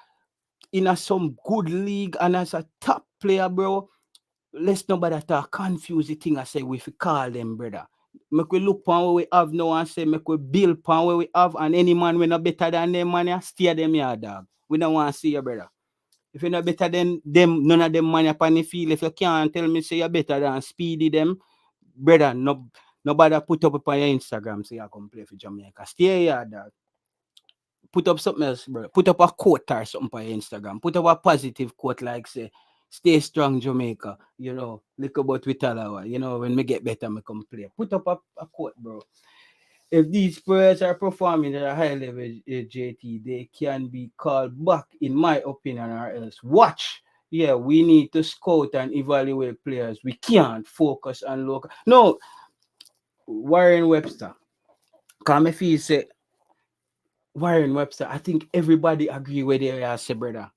in some good league and as a top player, bro, let's nobody talk confuse the thing I say we fi call them, brother. Make we look upon what we have now and say make we build upon what we have and any man we not better than them man, steer them here, dog. We don't want to see you, brother. If you're not better than them, none of them money upon the field. If you can't tell me say you're better than Speedy them, brother, nobody put up upon your Instagram say you come play for Jamaica. Stay here, dog. Put up something else, bro. Put up a quote or something on your Instagram. Put up a positive quote like say, stay strong Jamaica. Look about we tell our, when me get better, me come play. Put up a quote, bro. If these players are performing at a high level, JT, they can be called back, in my opinion, or else. Watch. Yeah, we need to scout and evaluate players. We can't focus on local. No, Warren Webster. Come if he say Warren Webster, I think everybody agree with what you say, brother.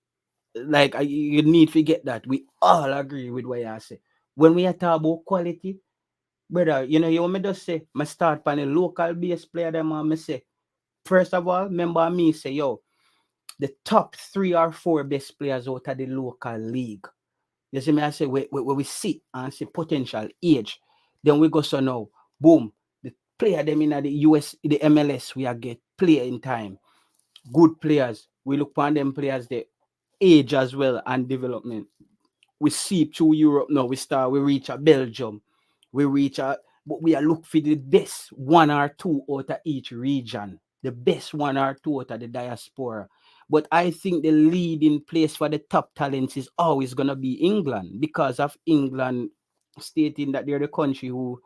Like you need to get that. We all agree with what you say. When we are talking about quality, brother, you want me just say, I start by the local base player them and me say, first of all, remember me say, yo, the top 3 or 4 best players out of the local league. You see me, I say, where we sit and see potential age. Then we go so now, boom, the player them in the US, the MLS, we are get player in time, good players. We look upon them players, the age as well and development. We seep through Europe now. We reach a Belgium, we reach a, but we are look for the best one or two out of each region, the best one or two out of the diaspora. But I think the leading place for the top talents is always gonna be England because of England stating that they're the country who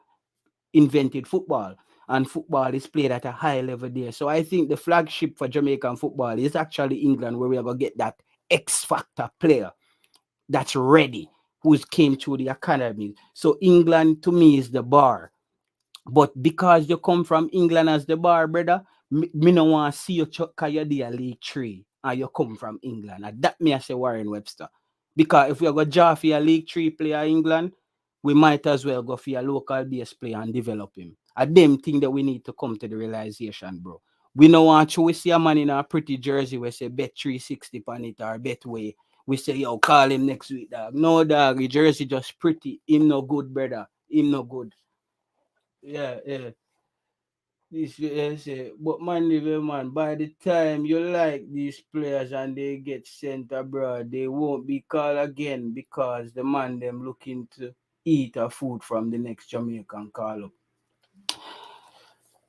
invented football. And football is played at a high level there. So I think the flagship for Jamaican football is actually England, where we are gonna get that X factor player that's ready, who's came through the academy. So England to me is the bar. But because you come from England as the bar, brother, me no want to see you chuck your dear League 3 and you come from England. And that me I say Warren Webster. Because if we go draw for a League 3 player England, we might as well go for a local base player and develop him. I them thing that we need to come to the realization, bro. We no want to we see a man in a pretty jersey we say bet 360 on it or bet way. We say, yo, call him next week, dog. No, dog, the jersey just pretty. Him no good, brother. Him no good. Yeah, yeah. This yes, yeah. But man, live man, by the time you like these players and they get sent abroad, they won't be called again because the man them looking to eat a food from the next Jamaican call up.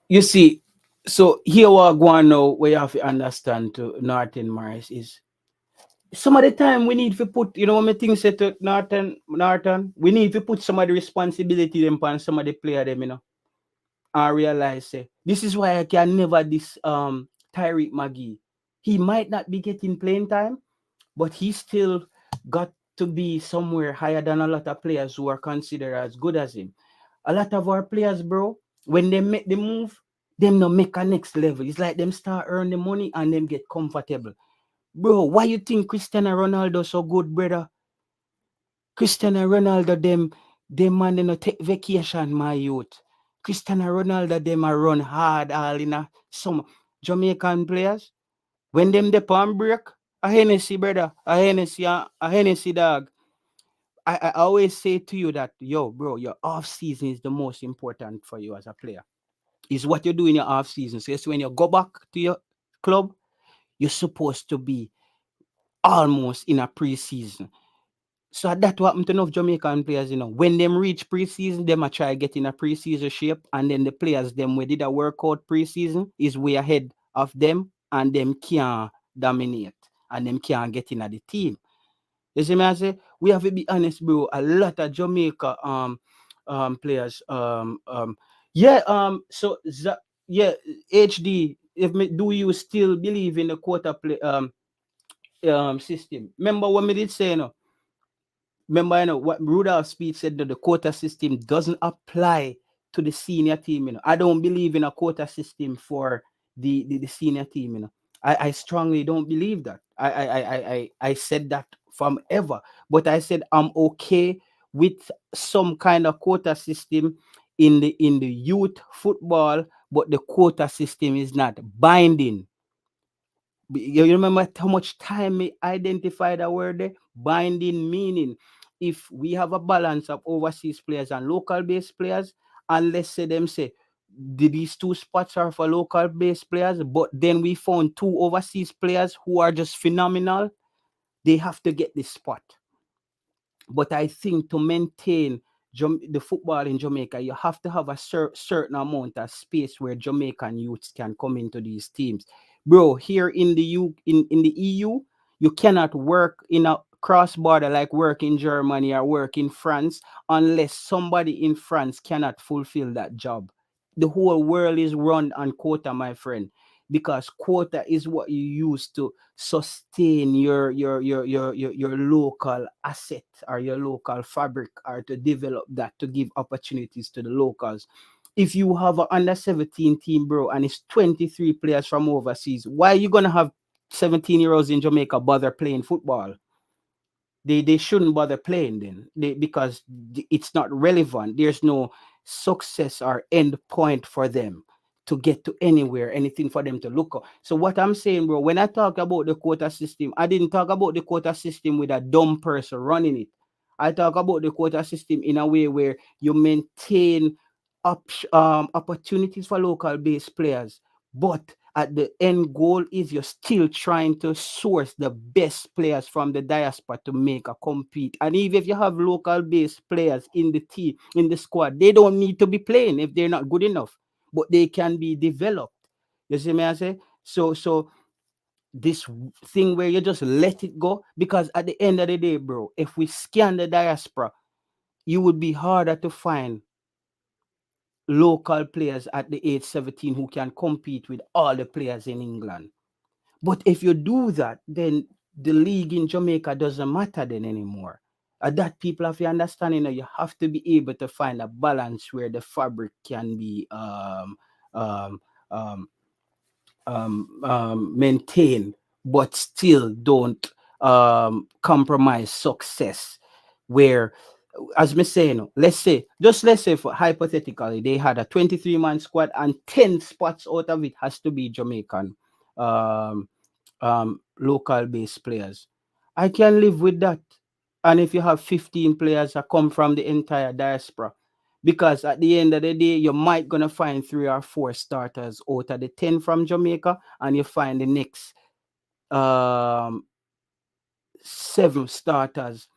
You see, so here what go on now, where you have to understand to Norton Morris is some of the time we need to put, you know what my thing said to Norton, we need to put some of the responsibility them on some of the player them, you know. And realize say this is why I can never this Tyreek Magee. He might not be getting playing time, but he still got to be somewhere higher than a lot of players who are considered as good as him. A lot of our players, bro, when they make the move, them no make a next level. It's like them start earn the money and them get comfortable. Bro, why you think Cristiano Ronaldo so good, brother? Cristiano Ronaldo them man they no take vacation, my youth. Cristiano Ronaldo them a run hard all in a some Jamaican players. When them the palm break, a Hennessy brother, a Hennessy dog. I always say to you that yo, bro, your off season is the most important for you as a player. Is what you do in your off season. So it's when you go back to your club, you're supposed to be almost in a preseason. So that what happened to enough Jamaican players, you know. When them reach preseason, them a try get in a preseason shape, and then the players them we did a workout preseason is way ahead of them, and them can't dominate, and them can't get in at the team. You see me I say we have to be honest, bro. A lot of Jamaica players yeah so yeah HD. If me, do you still believe in the quota play system? Remember what me did say, you know. Remember, you know, what Rudolph speech said that the quota system doesn't apply to the senior team. You know, I don't believe in a quota system for the senior team. You know, I strongly don't believe that. I said that from ever, but I said I'm okay with some kind of quota system in the youth football, but the quota system is not binding. You remember how much time we identify the word there? Binding meaning. If we have a balance of overseas players and local based players, and let's say them say these two spots are for local based players, but then we found two overseas players who are just phenomenal, they have to get this spot. But I think to maintain the football in Jamaica, you have to have a certain amount of space where Jamaican youths can come into these teams. Bro, here in the in the EU, you cannot work in a cross border like work in Germany or work in France unless somebody in France cannot fulfill that job. The whole world is run on quota, my friend, because quota is what you use to sustain your local asset or your local fabric, or to develop that to give opportunities to the locals. If you have an under 17 team, bro, and it's 23 players from overseas, why are you gonna have 17-year-olds in Jamaica bother playing football? They shouldn't bother playing then, because it's not relevant. There's no success or end point for them to get to anywhere, anything for them to look up. So what I'm saying, bro, when I talk about the quota system, I didn't talk about the quota system with a dumb person running it. I talk about the quota system in a way where you maintain opportunities for local based players, but at the end goal is you're still trying to source the best players from the diaspora to make a compete. And even if you have local based players in the team, in the squad, they don't need to be playing if they're not good enough, but they can be developed. You see me I say? So this thing where you just let it go, because at the end of the day, bro, if we scan the diaspora, you would be harder to find local players at the age 17 who can compete with all the players in England. But if you do that, then the league in Jamaica doesn't matter then anymore. That people have to understand, you have to be able to find a balance where the fabric can be um, um, maintain, but still don't compromise success. Where, as me saying, let's say for hypothetically, they had a 23-man squad and 10 spots out of it has to be Jamaican um, local based players. I can live with that. And if you have 15 players that come from the entire diaspora, because at the end of the day, you might gonna find 3 or 4 starters out of the 10 from Jamaica, and you find the next um 7 starters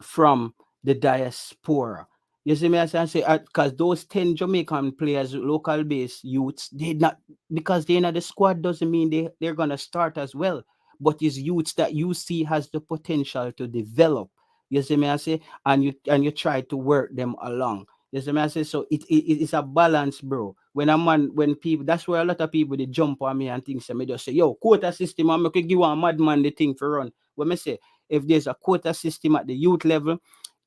from the diaspora. You see me as I say, because those 10 Jamaican players, local base youths, they not, because they're not the squad doesn't mean they're gonna start as well. But it's youths that you see has the potential to develop. You see me I say, and you try to work them along. You see me I say, so it's a balance, bro. When people, that's where a lot of people they jump on me and things, and me just say, yo, quota system, and me could give one madman the thing for run. When me say, if there's a quota system at the youth level,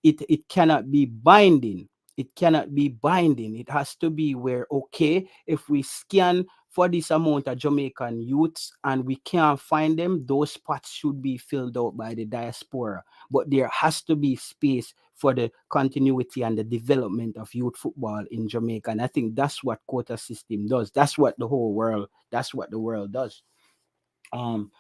it cannot be binding. It cannot be binding. It has to be where, okay, if we scan for this amount of Jamaican youths and we can't find them, those spots should be filled out by the diaspora. But there has to be space for the continuity and the development of youth football in Jamaica. And I think that's what quota system does. That's what the world does. Um,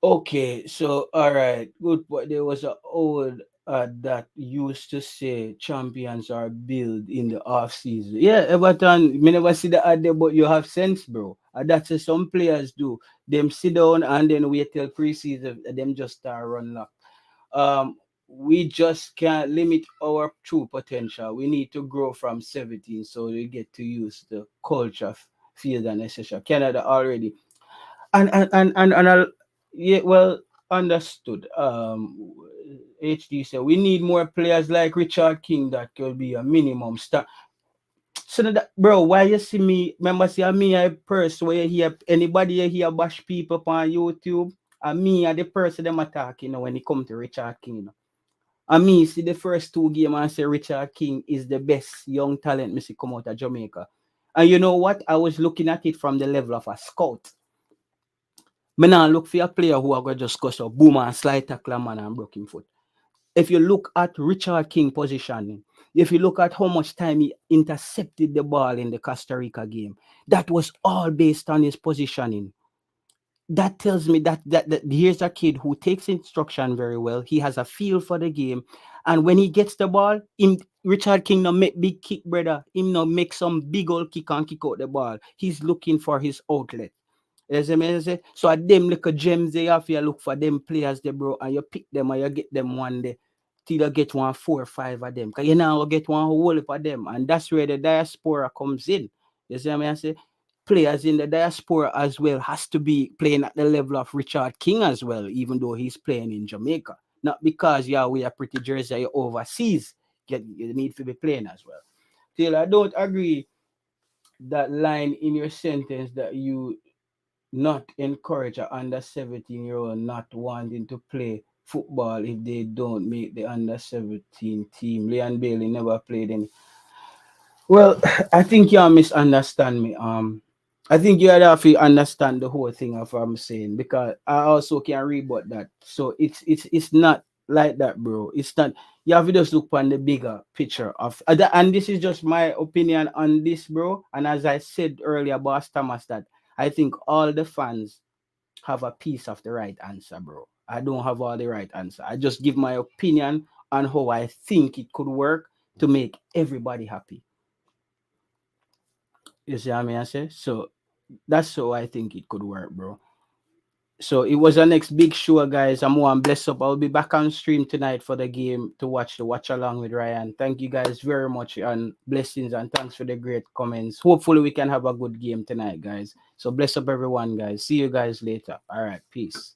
Okay, so all right, good. But there was a old that used to say champions are built in the off season. Yeah, Everton. Me never see the ad there, but you have sense, bro. That's what some players do. Them sit down and then wait till preseason. Them just start run luck. Um, we just can't limit our true potential. We need to grow from 17, so we get to use the culture, field, and etc. Canada already and I'll, yeah, well, understood. HD said we need more players like Richard King that could be a minimum start. So that, bro, why you see me? Remember, see me I person where you hear anybody you hear bash people on YouTube. And me are the person them attack, when it come to Richard King. And me see the first 2 games and say Richard King is the best young talent me see come out of Jamaica. And you know what? I was looking at it from the level of a scout. Me now look for a player who are going to just go so boom and slide tackle a man and broke him foot. If you look at Richard King positioning, if you look at how much time he intercepted the ball in the Costa Rica game, that was all based on his positioning. That tells me that here's a kid who takes instruction very well. He has a feel for the game, and when he gets the ball, Richard King no make big kick, brother. Him no make some big old kick and kick out the ball. He's looking for his outlet. You see me say? So at them little gems they have you look for them players they bro and you pick them and you get them one day till you get 1 4 or 5 of them. Cause you now get one whole heap of them. And that's where the diaspora comes in. You see me I say? Players in the diaspora as well has to be playing at the level of Richard King as well, even though he's playing in Jamaica. Not because yeah, we are pretty jersey overseas. You need to be playing as well. Till I don't agree that line in your sentence that you not encourage a under 17-year-old not wanting to play football if they don't make the under 17 team. Leon Bailey never played any. Well, I think you misunderstand me. I think you have to understand the whole thing of what I'm saying because I also can rebut that. So it's not like that, bro. It's not. You have to just look on the bigger picture of and this is just my opinion on this, bro. And as I said earlier, Boss Thomas, that I think all the fans have a piece of the right answer, bro. I don't have all the right answer. I just give my opinion and how I think it could work to make everybody happy. You see what I mean? I say so. That's how I think it could work, bro. So it was our next big show, guys. I'm one bless up. I'll be back on stream tonight for the game to watch the watch along with Ryan. Thank you guys very much and blessings and thanks for the great comments. Hopefully we can have a good game tonight, guys. So bless up everyone, guys. See you guys later. All right, peace.